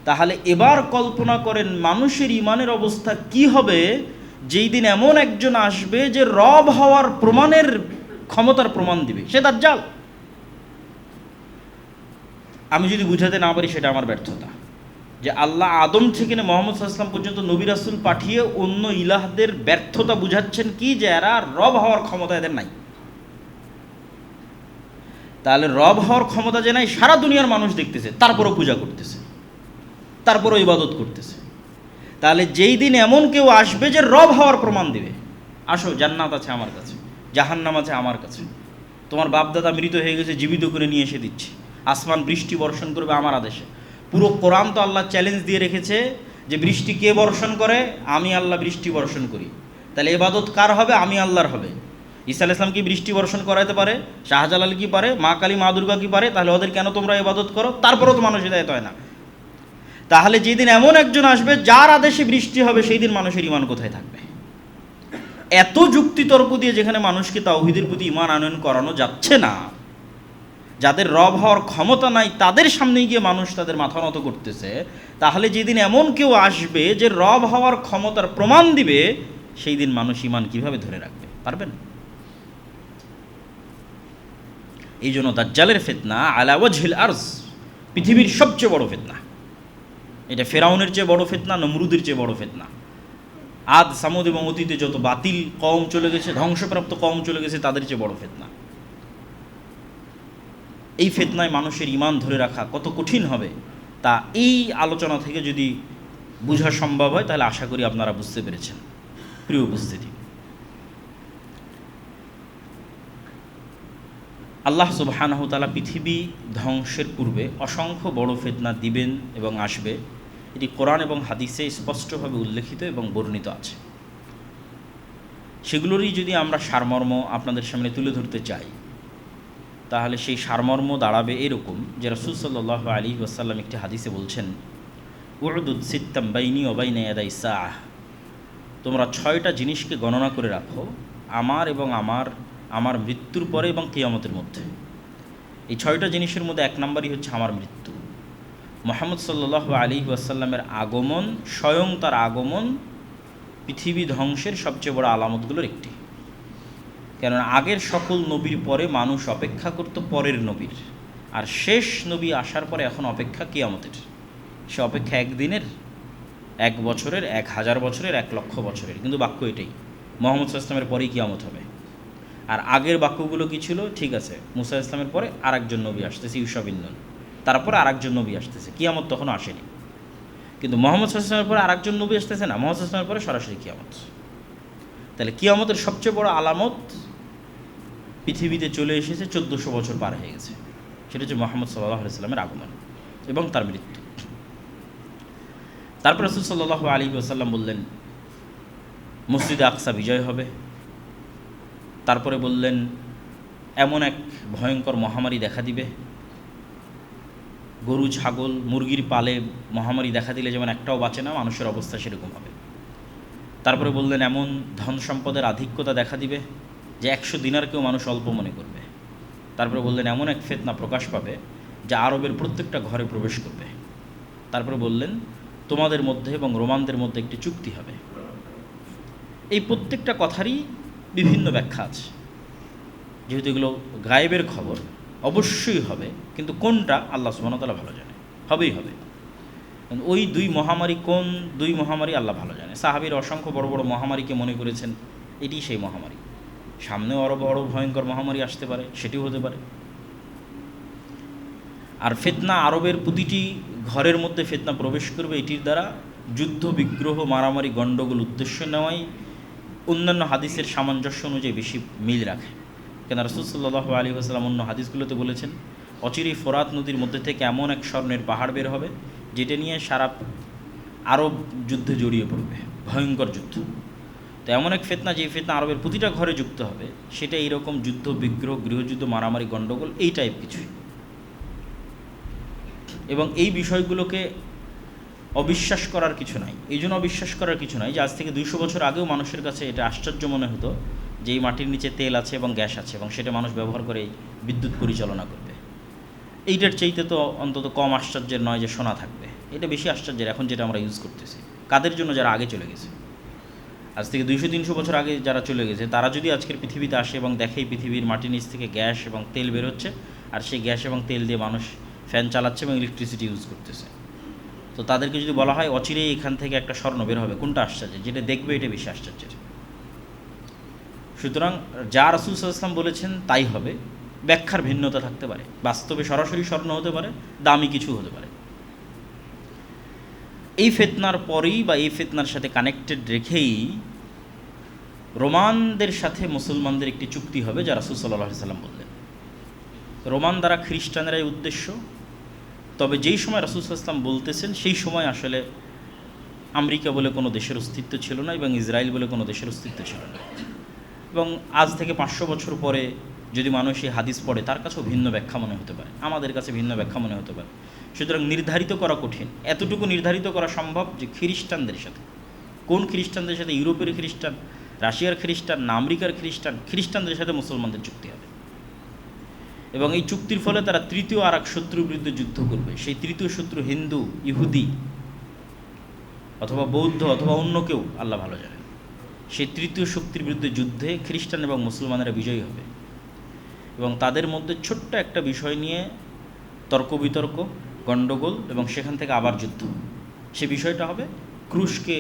তাহলে এবার কল্পনা করেন মানুষের ইমানের অবস্থা কি হবে যেই দিন এমন একজন আসবে যে রব হওয়ার প্রমাণের ক্ষমতার প্রমাণ দিবে, সে দাজ্জাল। আমি যদি বুঝাতে না পারি সেটা আমার ব্যর্থতা, যে আল্লাহ আদম থেকে না মুহাম্মদ সাল্লাল্লাহু আলাইহি ওয়াসাল্লাম পর্যন্ত নবী রাসূল পাঠিয়ে অন্য ইলাহদের ব্যর্থতা বুঝাচ্ছেন কি, যে এরা রব হওয়ার ক্ষমতা এদের নাই। তাহলে রব হওয়ার ক্ষমতা যে নাই সারা দুনিয়ার মানুষ দেখতেছে, তারপরও পূজা করতেছে, তারপরও ইবাদত করতেছে। তাহলে যেই দিন এমন কেউ আসবে যে রব হওয়ার প্রমাণ দিবে, আসো জান্নাত আছে আমার কাছে, জাহান্নাম আছে আমার কাছে, তোমার বাপদাদা মৃত হয়ে গেছে জীবিত করে নিয়ে এসে দিচ্ছি, আসমান বৃষ্টি বর্ষণ করবে আমার আদেশে। পুরো কোরআন তো আল্লাহ চ্যালেঞ্জ দিয়ে রেখেছে যে বৃষ্টি কে বর্ষণ করে, আমি আল্লাহ বৃষ্টি বর্ষণ করি। তাহলে ইবাদত কার হবে? আমি আল্লাহর হবে। ঈসা আলাইহিস সালাম কি বৃষ্টি বর্ষণ করাতে পারে? শাহজালাল কি পারে? মা কালী মা দুর্গা কি পারে? তাহলে ওদের কেন তোমরা ইবাদত করো? তারপরেও তো মানুষ হিদায়াত হয় না। তাহলে যেদিন এমন একজন আসবে যার আদেশে বৃষ্টি হবে, সেই দিন মানুষের ঈমান কোথায় থাকবে? এত যুক্তিতর্ক দিয়ে যেখানে মানুষকে তাওহীদের প্রতি ঈমান আনয়ন করানো যাচ্ছে না, যাদের রব হওয়ার ক্ষমতা নাই তাদের সামনে গিয়ে মানুষ তাদের মাথা নত করতেছে, তাহলে যেদিন এমন কেউ আসবে যে রব হওয়ার ক্ষমতার প্রমাণ দিবে, সেই দিন মানুষ ঈমান কিভাবে ধরে রাখবে? পারবেন? এই জন্য দাজ্জালের ফিতনা আলা ওয়াজহিল আরজ পৃথিবীর সবচেয়ে বড় ফিতনা। এটা ফেরাউনের চেয়ে বড় ফিতনা, নমরুদের চেয়ে বড় ফিতনা। আদ সামুদ এবং অতীতে যত বাতিল কওম চলে গেছে, ধ্বংসপ্রাপ্ত কওম চলে গেছে, তাদের চেয়ে বড় ফিতনা। এই ফিতনায় মানুষের ঈমান ধরে রাখা কত কঠিন হবে তা এই আলোচনা থেকে যদি বোঝা সম্ভব হয়, তাহলে আশা করি আপনারা বুঝতে পেরেছেন। প্রিয় উপস্থিতি, আল্লাহ সুবহানাহু ওয়া তাআলা পৃথিবী ধ্বংসের পূর্বে অসংখ্য বড় ফিতনা দিবেন এবং আসবে, এটি কোরআন এবং হাদিসে স্পষ্টভাবে উল্লেখিত এবং বর্ণিত আছে। সেগুলোরই যদি আমরা সারমর্ম আপনাদের সামনে তুলে ধরতে চাই, তাহলে সেই সারমর্ম দাঁড়াবে এরকম যে রাসূল সাল্লাল্লাহু আলাইহি ওয়াসাল্লাম একটি হাদিসে বলছেন, উ'দুদ সিত্তাম বাইনি ওয়া বাইনা ইয়াদাই সাআহ, তোমরা 6টা জিনিসকে গণনা করে রাখো আমার এবং আমার মৃত্যুর পরে এবং কিয়ামতের মধ্যে। এই 6টা জিনিসের মধ্যে 1 নম্বরই হচ্ছে আমার মৃত্যু। মুহাম্মদ সাল্লাল্লাহু আলাইহি ওয়াসাল্লামের আগমন, স্বয়ং তার আগমন পৃথিবী ধ্বংসের সবচেয়ে বড় আলামতগুলোর একটি। কেননা আগের সকল নবীর পরে মানুষ অপেক্ষা করত পরের নবীর, আর শেষ নবী আসার পরে এখন অপেক্ষা কিয়ামতের। সে অপেক্ষা 1 দিনের, 1 বছরের, 1000 বছরের, 1 লক্ষ বছরের, কিন্তু বাক্য এটাই, মুহাম্মদ সাল্লাল্লাহু আলাইহি ওয়াসাল্লামের পরেই কিয়ামত হবে। আর আগের বাক্যগুলো কি ছিল? ঠিক আছে, মুসা ইসলামের পরে আরেকজন নবী আসতেছে, ইউসা বিন নূন, তারপরে আরেকজন নবী আসতেছে, কিয়ামত তখনও আসেনি। কিন্তু মুহাম্মদ সাল্লাল্লাহু আলাইহি ওয়াসাল্লামের পরে আরেকজন নবী আসতেছে না, মুহাম্মদ সাল্লাল্লাহু আলাইহি ওয়াসাল্লামের পরে সরাসরি কিয়ামত। তাহলে কিয়ামতের সবচেয়ে বড় আলামত পৃথিবীতে চলে এসেছে, 1400 বছর পার হয়ে গেছে। সেটা হচ্ছে মুহাম্মদ সাল্লাল্লাহু আলাইহি ওয়াসাল্লামের আগমন এবং তার মৃত্যু। তারপর রাসূল সাল্লাল্লাহু আলাইহি ওয়াসাল্লাম বললেন মসজিদে আকসা বিজয় হবে। তারপরে বললেন এমন এক ভয়ঙ্কর মহামারী দেখা দিবে, গরু ছাগল মুরগির পালে মহামারী দেখা দিলে যেমন একটাও বাঁচে না, মানুষের অবস্থা সেরকম হবে। তারপরে বললেন এমন ধন সম্পদের আধিক্যতা দেখা দিবে যে 100 দিনারকেও মানুষ অল্প মনে করবে। তারপরে বললেন এমন এক ফিতনা প্রকাশ পাবে যা আরবের প্রত্যেকটা ঘরে প্রবেশ করবে। তারপরে বললেন তোমাদের মধ্যে এবং রোমানদের মধ্যে একটি চুক্তি হবে। এই প্রত্যেকটা কথারই বিভিন্ন ব্যাখ্যা আছে, যেহেতু এগুলো গায়েবের খবর, অবশ্যই হবে, কিন্তু কোনটা আল্লাহ সুবহানাহু ওয়া তাআলা ভালো জানে, হবেই হবে। ওই 2 মহামারী কোন 2 মহামারী আল্লাহ ভালো জানে। সাহাবীর অসংখ্য বড় বড় মহামারীকে মনে করেছেন এটি সেই মহামারী। সামনেও আরও বড় ভয়ঙ্কর মহামারী আসতে পারে, সেটিও হতে পারে। আর ফিতনা আরবের প্রতিটি ঘরের মধ্যে ফিতনা প্রবেশ করবে, এটির দ্বারা যুদ্ধ বিগ্রহ মারামারি গণ্ডগোল উদ্দেশ্য নেওয়াই অন্যান্য হাদিসের সামঞ্জস্য অনুযায়ী বেশি মিল রাখে। কেন রাসূল সাল্লাল্লাহু আলাইহি ওয়াসাল্লাম অন্য হাদিসগুলোতে বলেছেন অচিরেই ফোরাত নদীর মধ্যে থেকে এমন এক স্বর্ণের পাহাড় বের হবে যেটা নিয়ে সারা আরব যুদ্ধে জড়িয়ে পড়বে, ভয়ঙ্কর যুদ্ধ। তো এমন এক ফিতনা, যে ফিতনা আরবের প্রতিটা ঘরে যুক্ত হবে, সেটা এইরকম যুদ্ধ বিগ্রহ, গৃহযুদ্ধ, মারামারি গণ্ডগোল, এই টাইপ কিছুই। এবং এই বিষয়গুলোকে অবিশ্বাস করার কিছু নাই। এই জন্য অবিশ্বাস করার কিছু নাই যে আজ থেকে 200 বছর আগেও মানুষের কাছে এটা আশ্চর্য মনে হতো যে এই মাটির নিচে তেল আছে এবং গ্যাস আছে এবং সেটা মানুষ ব্যবহার করে বিদ্যুৎ পরিচালনা করবে। এইটার চাইতে তো অন্তত কম আশ্চর্যের নয় যে সোনা থাকবে। এটা বেশি আশ্চর্যের এখন যেটা আমরা ইউজ করতেছি। কাদের জন্য? যারা আগে চলে গেছে, আজ থেকে 200-300 বছর আগে যারা চলে গেছে, তারা যদি আজকের পৃথিবীতে আসে এবং দেখে এই পৃথিবীর মাটির নিচ থেকে গ্যাস এবং তেল বেরোচ্ছে, আর সেই গ্যাস এবং তেল দিয়ে মানুষ ফ্যান চালাচ্ছে এবং ইলেকট্রিসিটি ইউজ করতেছে, তো তাদেরকে যদি বলা হয় অচিরেই এখান থেকে একটা স্বর্ণ বের হবে, কোনটা আশ্চর্য? যেটা দেখবে এটা বেশি আশ্চর্যের। সুতরাং যা রাসূল সাল্লাল্লাহু আলাইহি ওয়াসাল্লাম বলেছেন তাই হবে, ব্যাখ্যার ভিন্নতা থাকতে পারে, বাস্তবে সরাসরি স্বর্ণ হতে পারে, দামি কিছু হতে পারে। এই ফিতনার পরেই বা এই ফিতনার সাথে কানেক্টেড রেখেই রোমানদের সাথে মুসলমানদের একটি চুক্তি হবে, যা রাসূল সাল্লাল্লাহু আলাইহি ওয়াসাল্লাম বললেন। রোমান দ্বারা খ্রিস্টানেরাই উদ্দেশ্য, তবে যেই সময় রাসূল সাল্লাল্লাহু আলাইহি ওয়াসাল্লাম বলতেছেন সেই সময় আসলে আমেরিকা বলে কোনো দেশের অস্তিত্ব ছিল না এবং ইসরায়েল বলে কোনো দেশের অস্তিত্ব ছিল না। এবং আজ থেকে 500 বছর পরে যদি মানুষ এই হাদিস পড়ে, তার কাছেও ভিন্ন ব্যাখ্যা মনে হতে পারে, আমাদের কাছে ভিন্ন ব্যাখ্যা মনে হতে পারে। সুতরাং নির্ধারিত করা কঠিন। এতটুকু নির্ধারিত করা সম্ভব যে খ্রিস্টানদের সাথে, কোন খ্রিস্টানদের সাথে? ইউরোপের খ্রিস্টান, রাশিয়ার খ্রিস্টান না আমেরিকার খ্রিস্টান? খ্রিস্টানদের সাথে মুসলমানদের চুক্তি হবে এবং এই চুক্তির ফলে তারা তৃতীয় আর এক শত্রুর বিরুদ্ধে যুদ্ধ করবে। সেই তৃতীয় শত্রু হিন্দু, ইহুদি অথবা বৌদ্ধ অথবা অন্য কেউ, আল্লাহ ভালো জানেন। সেই তৃতীয় শক্তির বিরুদ্ধে যুদ্ধে খ্রিস্টান এবং মুসলমানেরা বিজয়ী হবে এবং তাদের মধ্যে ছোট্ট একটা বিষয় নিয়ে তর্ক বিতর্ক, গণ্ডগোল এবং সেখান থেকে আবার যুদ্ধ। সে বিষয়টা হবে ক্রুশকে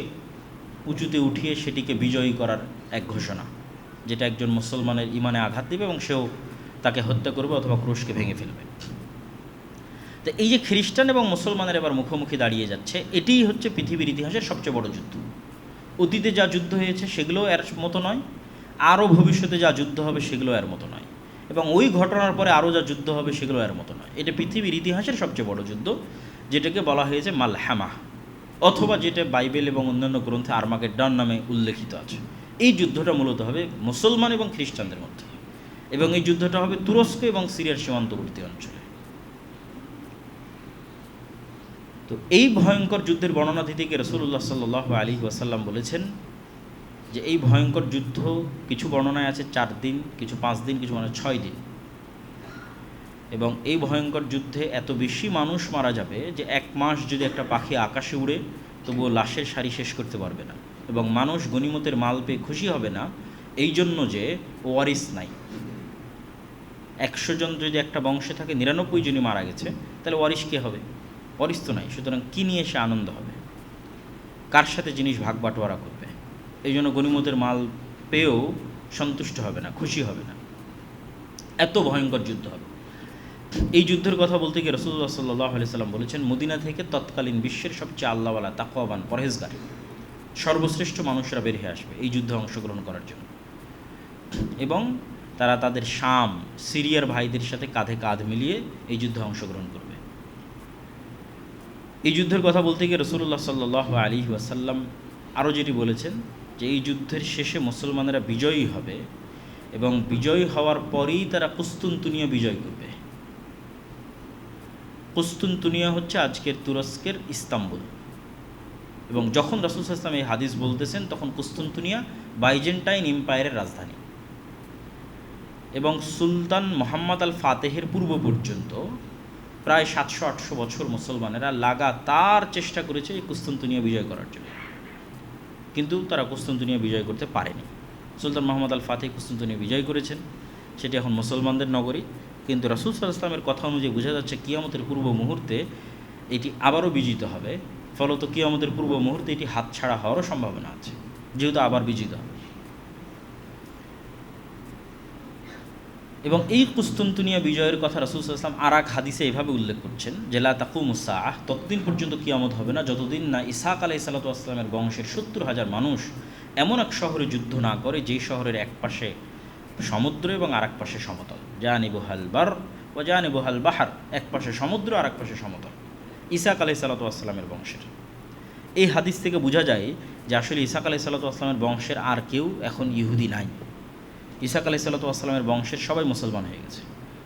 উঁচুতে উঠিয়ে সেটিকে বিজয়ী করার এক ঘোষণা, যেটা একজন মুসলমানের ইমানে আঘাত দেবে এবং সেও তাকে হত্যা করবে অথবা ক্রুশকে ভেঙে ফেলবে। তো এই যে খ্রিস্টান এবং মুসলমানের এবার মুখোমুখি দাঁড়িয়ে যাচ্ছে, এটিই হচ্ছে পৃথিবীর ইতিহাসের সবচেয়ে বড় যুদ্ধ। অতীতে যা যুদ্ধ হয়েছে সেগুলোও এর মতো নয়, আরও ভবিষ্যতে যা যুদ্ধ হবে সেগুলো এর মতো নয়, এবং ওই ঘটনার পরে আরও যা যুদ্ধ হবে সেগুলো এর মতো নয়। এটা পৃথিবীর ইতিহাসের সবচেয়ে বড় যুদ্ধ, যেটাকে বলা হয়েছে মালহামা, অথবা যেটা বাইবেল এবং অন্যান্য গ্রন্থে আর্মাগেড্ডন নামে উল্লেখিত আছে। এই যুদ্ধটা মূলত হবে মুসলমান এবং খ্রিস্টানদের মধ্যে, এবং এই যুদ্ধটা হবে তুরস্ক এবং সিরিয়ার সীমান্তবর্তী অঞ্চলে। তো এই ভয়ঙ্কর যুদ্ধের বর্ণনা দিতে গিয়ে রাসূলুল্লাহ সাল্লাল্লাহু আলাইহি ওয়াসাল্লাম বলেছেন যে এই ভয়ঙ্কর যুদ্ধ কিছু বর্ণনায় আছে 4 দিন, কিছু 5 দিন, কিছু 6 দিন, এবং এই ভয়ঙ্কর যুদ্ধে এত বেশি মানুষ মারা যাবে যে 1 মাস যদি একটা পাখি আকাশে উড়ে তবুও লাশের সারি শেষ করতে পারবে না, এবং মানুষ গনিমতের মাল পেয়ে খুশি হবে না এই জন্য যে ওয়ারিস নাই। 100 জন যদি একটা বংশে থাকে, 99 জনই মারা গেছে, তাহলে ওয়ারিস কে হবে? ওয়ারিস তো নাই। সুতরাং কী নিয়ে সে আনন্দ হবে? কার সাথে জিনিস ভাগ বাটোয়ারা করবে? এই জন্য গনিমতের মাল পেয়েও সন্তুষ্ট হবে না, খুশি হবে না। এত ভয়ঙ্কর যুদ্ধ হবে। এই যুদ্ধের কথা বলতে গিয়ে রাসূলুল্লাহ সাল্লাল্লাহু আলাইহি সাল্লাম বলেছেন, মদিনা থেকে তৎকালীন বিশ্বের সবচেয়ে আল্লাহওয়ালা, তাকওয়াবান, পরহেজগার, সর্বশ্রেষ্ঠ মানুষরা বের হয়ে আসবে এই যুদ্ধে অংশগ্রহণ করার জন্য, এবং তারা তাদের শাম, সিরিয়ার ভাইদের সাথে কাঁধে কাঁধ মিলিয়ে এই যুদ্ধে অংশগ্রহণ করবে। এই যুদ্ধের কথা বলতে গিয়ে রাসূলুল্লাহ সাল্লাল্লাহু আলাইহি ওয়াসাল্লাম আরও যেটি বলেছেন যে এই যুদ্ধের শেষে মুসলমানেরা বিজয়ী হবে এবং বিজয়ী হওয়ার পরেই তারা কুস্তুনতুনিয়া বিজয় করবে। কুস্তুনতুনিয়া হচ্ছে আজকের তুরস্কের ইস্তাম্বুল, এবং যখন রাসূল সাল্লাল্লাহু আলাইহি ওয়াসাল্লাম এই হাদিস বলতেছেন তখন কুস্তুনতুনিয়া বাইজেন্টাইন এম্পায়ারের রাজধানী, এবং সুলতান মুহাম্মদ আল ফাতেহের পূর্ব পর্যন্ত প্রায় 700-800 বছর মুসলমানেরা লাগাতার চেষ্টা করেছে এই কুস্তুনতুনিয়া বিজয় করার জন্য, কিন্তু তারা কুস্তুনতুনিয়া বিজয় করতে পারেনি। সুলতান মুহাম্মদ আল ফাতেহ কুস্তুনতুনিয়া বিজয় করেছেন, সেটি এখন মুসলমানদের নগরী, কিন্তু রাসূল সাল্লাল্লাহু আলাইহি ওয়াসাল্লামের কথা অনুযায়ী বোঝা যাচ্ছে কিয়ামতের পূর্ব মুহূর্তে এটি আবারও বিজিত হবে। ফলত কিয়ামতের পূর্ব মুহূর্তে এটি হাতছাড়া হওয়ারও সম্ভাবনা আছে, যেহেতু আবার বিজিত হবে। এবং এই কুস্তুনতুনিয়া বিজয়ের কথা রাসূল সাল্লাল্লাহু আলাইহি ওয়াসাল্লাম আর এক হাদিসে এভাবে উল্লেখ করছেন যে লা তাকুমুস সাআহ, ততদিন পর্যন্ত কিয়ামত হবে না যতদিন না ইসহাক আলাইহিস সালাতু ওয়াস সালামের বংশের 70,000 মানুষ এমন এক শহরে যুদ্ধ না করে যেই শহরের এক পাশে সমুদ্র এবং আর এক পাশে সমতল, জানিবুহাল বার ওয়া জানিবুহাল বাহর, এক পাশে সমুদ্র আর এক পাশে সমতল, ইসহাক আলাইহিস সালাতু ওয়াস সালামের বংশের। এই হাদিস থেকে বোঝা যায় যে আসলে ইসহাক আলাইহিস সালাতু ওয়াস সালামের বংশের আর কেউ এখন ইহুদি নাই। ইসহাক আলাইহিস সালাতু ওয়াস সালামের বংশের সবাই মুসলমান হয়ে গেছে।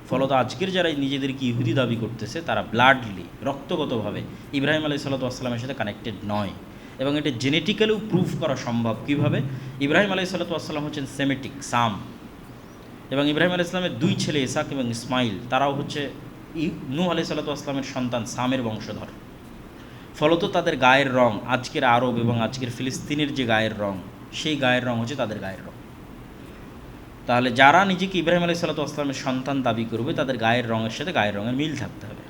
ফলত আজকের যারা নিজেদেরকে ইহুদি দাবি করতেছে তারা ব্লাডলি, রক্তগতভাবে ইব্রাহিম আলাইহিস সালাতু ওয়াস সালামের সাথে কানেক্টেড নয়, এবং এটা জেনেটিক্যালিও প্রুভ করা সম্ভব। কীভাবে? ইব্রাহিম আলাইহিস সালাতু ওয়াস সালাম হচ্ছেন সেমেটিক, সাম, এবং ইব্রাহিম আলাইহিস সালামের 2 ছেলে ইসহাক এবং ইসমাইল, তারাও হচ্ছে নূহ আলাইহিস সালাতু ওয়াস সালামের সন্তান, সামের বংশধর। ফলত তাদের গায়ের রং আজকের আরব এবং আজকের ফিলিস্তিনের যে গায়ের রং, সেই গায়ের রং হচ্ছে তাদের গায়ের রং। তাহলে যারা নিজেকে ইব্রাহিম আলাইহিসসালামের সন্তান দাবি করবে, তাদের গায়ের রঙের সাথে গায়ের রঙের মিল থাকতে হবে।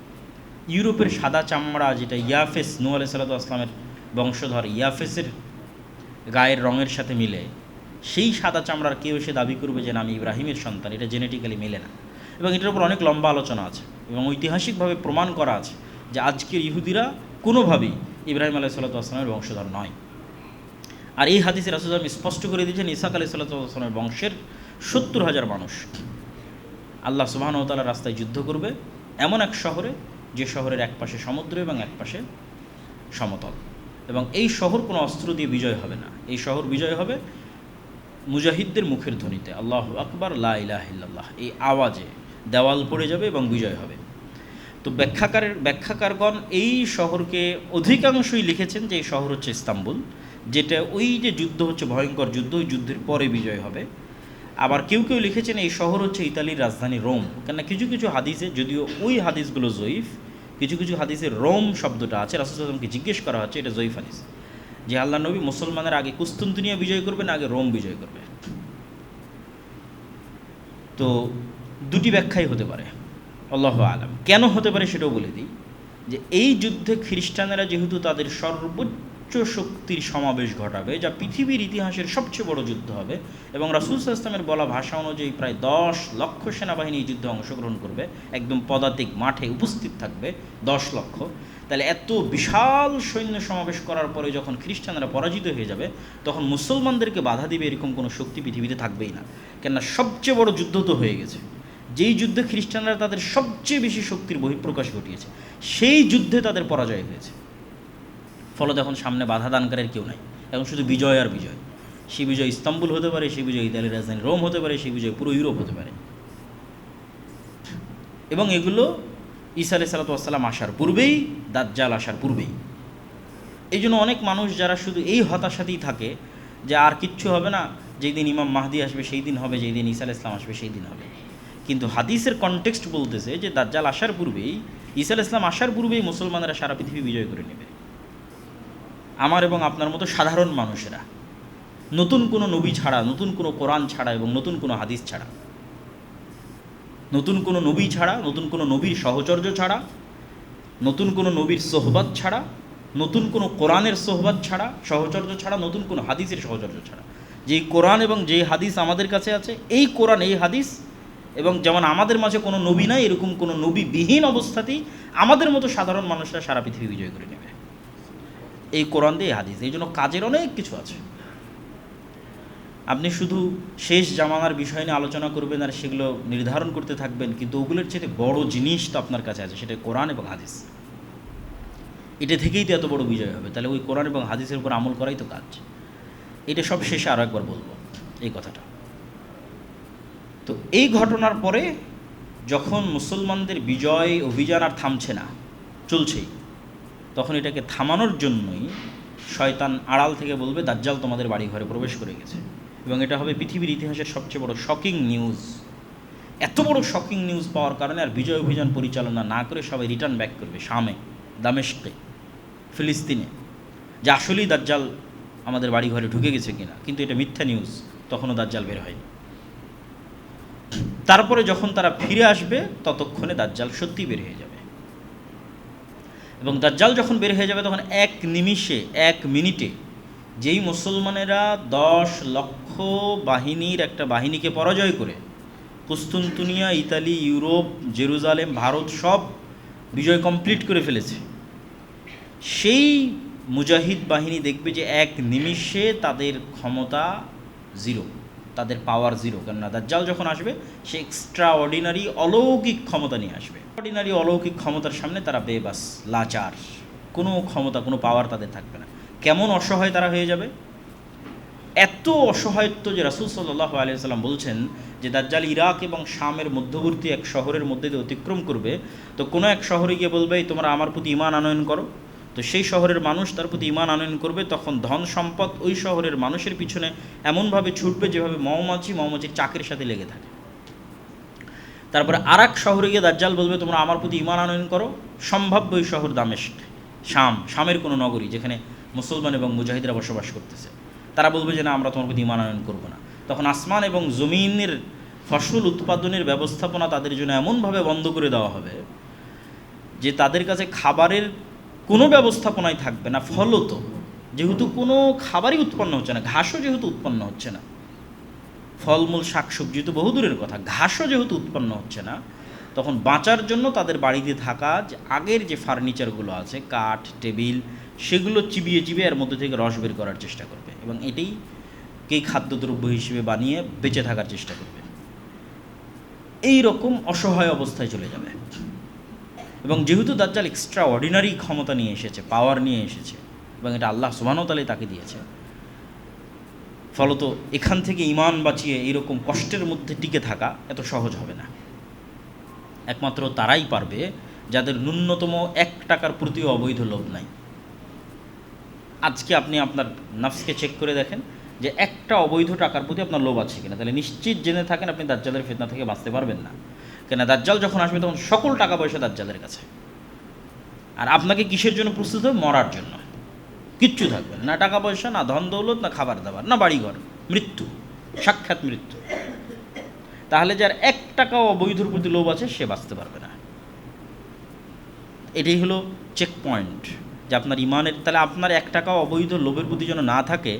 ইউরোপের সাদা চামড়া, যেটা ইয়াফেস, নূহ আলাইহিসসালামের বংশধর ইয়াফেসের গায়ের রঙের সাথে মিলে, সেই সাদা চামড়ার কেউ এসে দাবি করবে যে না আমি ইব্রাহিমের সন্তান, এটা জেনেটিক্যালি মেলে না। এবং এটার উপর অনেক লম্বা আলোচনা আছে এবং ঐতিহাসিকভাবে প্রমাণ করা আছে যে আজকের ইহুদিরা কোনোভাবেই ইব্রাহিম আলাইহিসসালামের বংশধর নয়। আর এই হাদিসে রাসূল সাল্লাল্লাহু আলাইহি ওয়াসাল্লাম স্পষ্ট করে দিয়েছেন ইসহাক আলাইহিসসালামের বংশের 70,000 মানুষ আল্লাহ সুবহানাহু ওয়া তাআলার রাস্তায় যুদ্ধ করবে এমন এক শহরে, যে শহরের এক পাশে সমুদ্র এবং এক পাশে সমতল। এবং এই শহর কোনো অস্ত্র দিয়ে বিজয় হবে না, এই শহর বিজয় হবে মুজাহিদদের মুখের ধ্বনিতে, আল্লাহু আকবার, লা ইলাহা ইল্লাল্লাহ, এই আওয়াজে দেওয়াল পড়ে যাবে এবং বিজয় হবে। তো ব্যাখ্যাকারগণ এই শহরকে অধিকাংশই লিখেছেন যে এই শহর হচ্ছে ইস্তাম্বুল, যেটা ওই যে যুদ্ধ হচ্ছে ভয়ঙ্কর যুদ্ধ, ওই যুদ্ধের পরে বিজয় হবে। আবার কেউ কেউ লিখেছেন এই শহর হচ্ছে ইতালির রাজধানী রোম, কেননা কিছু কিছু হাদিসে, যদিও ওই হাদিসগুলো জয়ীফ, কিছু কিছু হাদিসে রোম শব্দটা আছে। রাসূল সাল্লাল্লাহু আলাইহি ওয়াসাল্লামকে জিজ্ঞেস করা হচ্ছে, এটা জয়ীফ হাদিস, যে আল্লাহ নবী মুসলমানের আগে কুস্তুনতুনিয়া বিজয় করবে না আগে রোম বিজয় করবে। তো দুটি ব্যাখ্যাই হতে পারে, আল্লাহু আলাম। কেন হতে পারে সেটাও বলে দিই, যে এই যুদ্ধে খ্রিস্টানেরা যেহেতু তাদের সর্বোচ্চ শক্তির সমাবেশ ঘটাবে, যা পৃথিবীর ইতিহাসের সবচেয়ে বড় যুদ্ধ হবে, এবং রাসূল সাল্লাল্লাহু আলাইহি ওয়াসাল্লামের বলা ভাষা অনুযায়ী প্রায় 10 লক্ষ সেনাবাহিনী এই যুদ্ধে অংশগ্রহণ করবে, একদম পদাতিক মাঠে উপস্থিত থাকবে 10 লক্ষ। তাহলে এত বিশাল সৈন্য সমাবেশ করার পরে যখন খ্রিস্টানরা পরাজিত হয়ে যাবে, তখন মুসলমানদেরকে বাধা দিবে এরকম কোনো শক্তি পৃথিবীতে থাকবেই না। কেননা সবচেয়ে বড় যুদ্ধ তো হয়ে গেছে, যেই যুদ্ধে খ্রিস্টানরা তাদের সবচেয়ে বেশি শক্তির বহিঃপ্রকাশ ঘটিয়েছে, সেই যুদ্ধে তাদের পরাজয় হয়েছে। ফলত এখন সামনে বাধা দানকারের কেউ নাই, এখন শুধু বিজয় আর বিজয়। সেই বিজয় ইস্তাম্বুল হতে পারে, সেই বিজয় ইতালির রাজধানী রোম হতে পারে, সেই বিজয় পুরো ইউরোপ হতে পারে। এবং এগুলো ঈসা আলাইহিস সালাম আসার পূর্বেই, দাজ্জাল আসার পূর্বেই। এই জন্য অনেক মানুষ যারা শুধু এই হতাশাতেই থাকে যে আর কিচ্ছু হবে না, যেই দিন ইমাম মাহদি আসবে সেই দিন হবে, যেই দিন ঈসা আলাইহিস সালাম আসবে সেই দিন হবে। কিন্তু হাদিসের কনটেক্সট বলতেছে যে দাজ্জাল আসার পূর্বেই, ঈসা আলাইহিস সালাম আসার পূর্বেই মুসলমানেরা সারা পৃথিবী বিজয় করে নেবে। আমার এবং আপনার মতো সাধারণ মানুষেরা, নতুন কোনো নবী ছাড়া, নতুন কোনো কোরআন ছাড়া এবং নতুন কোনো হাদিস ছাড়া, নতুন কোনো নবী ছাড়া, নতুন কোনো নবীর সহচর্য ছাড়া, নতুন কোনো নবীর সোহবত ছাড়া, নতুন কোনো কোরআনের সোহবত ছাড়া, সহচর্য ছাড়া, নতুন কোনো হাদিসের সহচর্য ছাড়া, যেই কোরআন এবং যেই হাদিস আমাদের কাছে আছে, এই কোরআন এই হাদিস, এবং যেমন আমাদের মাঝে কোনো নবী নাই, এরকম কোনো নবীবিহীন অবস্থাতেই আমাদের মতো সাধারণ মানুষরা সারা পৃথিবী বিজয় করে নেবে এই কোরআন দিয়ে, হাদিস। এই জন্য কাজের অনেক কিছু আছে। আপনি শুধু শেষ জামানার বিষয় নিয়ে আলোচনা করবেন আর সেগুলো নির্ধারণ করতে থাকবেন, কিন্তু ওগুলোর চেয়ে বড় জিনিস তো আপনার কাছে আছে, সেটা কোরআন এবং হাদিস। এটা থেকেই তো এত বড় বিজয় হবে। তাহলে ওই কোরআন এবং হাদিসের উপর আমল করাই তো কাজ। এটা সব শেষে আরও একবার বলবো এই কথাটা। তো এই ঘটনার পরে যখন মুসলমানদের বিজয় অভিযান আর থামছে না, চলছেই, তখন এটাকে থামানোর জন্যই শয়তান আড়াল থেকে বলবে দাজ্জাল তোমাদের বাড়ি ঘরে প্রবেশ করে গেছে। এবং এটা হবে পৃথিবীর ইতিহাসের সবচেয়ে বড় শকিং নিউজ। এত বড় শকিং নিউজ পাওয়ার কারণে আর বিজয় অভিযান পরিচালনা না করে সবাই রিটার্ন ব্যাক করবে শামে, দামেস্কে, ফিলিস্তিনে, যে আসলেই দাজ্জাল আমাদের বাড়ি ঘরে ঢুকে গেছে কিনা। কিন্তু এটা মিথ্যা নিউজ, তখনও দাজ্জাল বের হয়নি। তারপরে যখন তারা ফিরে আসবে ততক্ষণে দাজ্জাল সত্যিই বের হয়ে যাবে। এবং দাজ্জাল যখন বের হয়ে যাবে তখন এক নিমিষে, এক মিনিটে যেই মুসলমানেরা 10 লক্ষ বাহিনীর একটা বাহিনীকে পরাজয় করে কুস্তুনতুনিয়া, ইতালি, ইউরোপ, জেরুজালেম, ভারত সব বিজয় কমপ্লিট করে ফেলেছে, সেই মুজাহিদ বাহিনী দেখবে যে এক নিমিষে তাদের ক্ষমতা জিরো, তাদের পাওয়ার জিরো। কেননা দাজ্জাল যখন আসবে সে এক্সট্রা অর্ডিনারি অলৌকিক ক্ষমতা নিয়ে আসবে। অর্ডিনারি অলৌকিক ক্ষমতার সামনে তারা বেবাস, লাচার, কোনো ক্ষমতা, কোনো পাওয়ার তাদের থাকবে না। কেমন অসহায় তারা হয়ে যাবে, এত অসহায়ত্ব যে রাসূল সাল্লাল্লাহু আলাইহি ওয়াসাল্লাম বলছেন যে দাজ্জাল ইরাক এবং শামের মধ্যবর্তী এক শহরের মধ্যে দিয়ে অতিক্রম করবে। তো কোনো এক শহরে গিয়ে বলবে তোমরা আমার প্রতি ঈমান আনয়ন করো, তো সেই শহরের মানুষ তার প্রতি ঈমান আনয়ন করবে। তখন ধন সম্পদ ওই শহরের মানুষের পিছনে এমনভাবে ছুটবে যেভাবে মৌমাছির চাকের সাথে লেগে থাকে। তারপরে আর এক শহরে গিয়ে দাজ্জাল বলবে তোমরা আমার প্রতি ঈমান আনয়ন করো, সম্ভাব্য ওই শহর দামেস্ক, শামের কোনো নগরী যেখানে মুসলমান এবং মুজাহিদরা বসবাস করতেছে, তারা বলবে যে না, আমরা তোমার প্রতি ঈমান আনয়ন করবো না। তখন আসমান এবং জমিনের ফসল উৎপাদনের ব্যবস্থাপনা তাদের জন্য এমনভাবে বন্ধ করে দেওয়া হবে যে তাদের কাছে খাবারের কোনো ব্যবস্থাপনাই থাকবে না। ফলত যেহেতু কোনো খাবারই উৎপন্ন হচ্ছে না, ঘাসও যেহেতু উৎপন্ন হচ্ছে না, ফলমূল শাকসবজি তো বহু দূরের কথা, ঘাসও যেহেতু উৎপন্ন হচ্ছে না, তখন বাঁচার জন্য তাদের বাড়িতে থাকা যে আগের যে ফার্নিচারগুলো আছে, কাঠ, টেবিল, সেগুলো চিবিয়ে চিবিয়ে এর মধ্যে থেকে রস বের করার চেষ্টা করবে এবং এটাই কেই খাদ্যদ্রব্য হিসেবে বানিয়ে বেঁচে থাকার চেষ্টা করবে। এই রকম অসহায় অবস্থায় চলে যাবে। এবং যেহেতু দাজ্জাল এক্সট্রা অর্ডিনারি ক্ষমতা নিয়ে এসেছে, পাওয়ার নিয়ে এসেছে, এবং এটা আল্লাহ সুবহানাহু ওয়া তাআলাই তাকে দিয়েছে, ফলত এখান থেকে ঈমান বাঁচিয়ে এইরকম কষ্টের মধ্যে টিকে থাকা এত সহজ হবে না। একমাত্র তারাই পারবে যাদের ন্যূনতম 1 টাকার প্রতিও অবৈধ লোভ নাই। আজকে আপনি আপনার নাফসকে চেক করে দেখেন যে একটা অবৈধ টাকার প্রতি আপনার লোভ আছে কিনা, তাহলে নিশ্চিত জেনে থাকেন আপনি দাজ্জালের ফিতনা থেকে বাঁচতে পারবেন না। কেন, দাজ্জাল যখন আসবে তখন সকল টাকা পয়সা দাজ্জালের কাছে, আর আপনাকে কিসের জন্য প্রস্তুত হবে? মরার জন্য। কিচ্ছু থাকবে না, না টাকা পয়সা, না ধন দৌলত, না খাবার দাবার, না বাড়িঘর, মৃত্যু, সাক্ষাৎ মৃত্যু। তাহলে যার 1 টাকাও অবৈধর প্রতি লোভ আছে সে বাঁচতে পারবে না। এটাই হলো চেক পয়েন্ট যে আপনার ইমানের, তাহলে আপনার 1 টাকাও অবৈধ লোভের প্রতি যেন না থাকে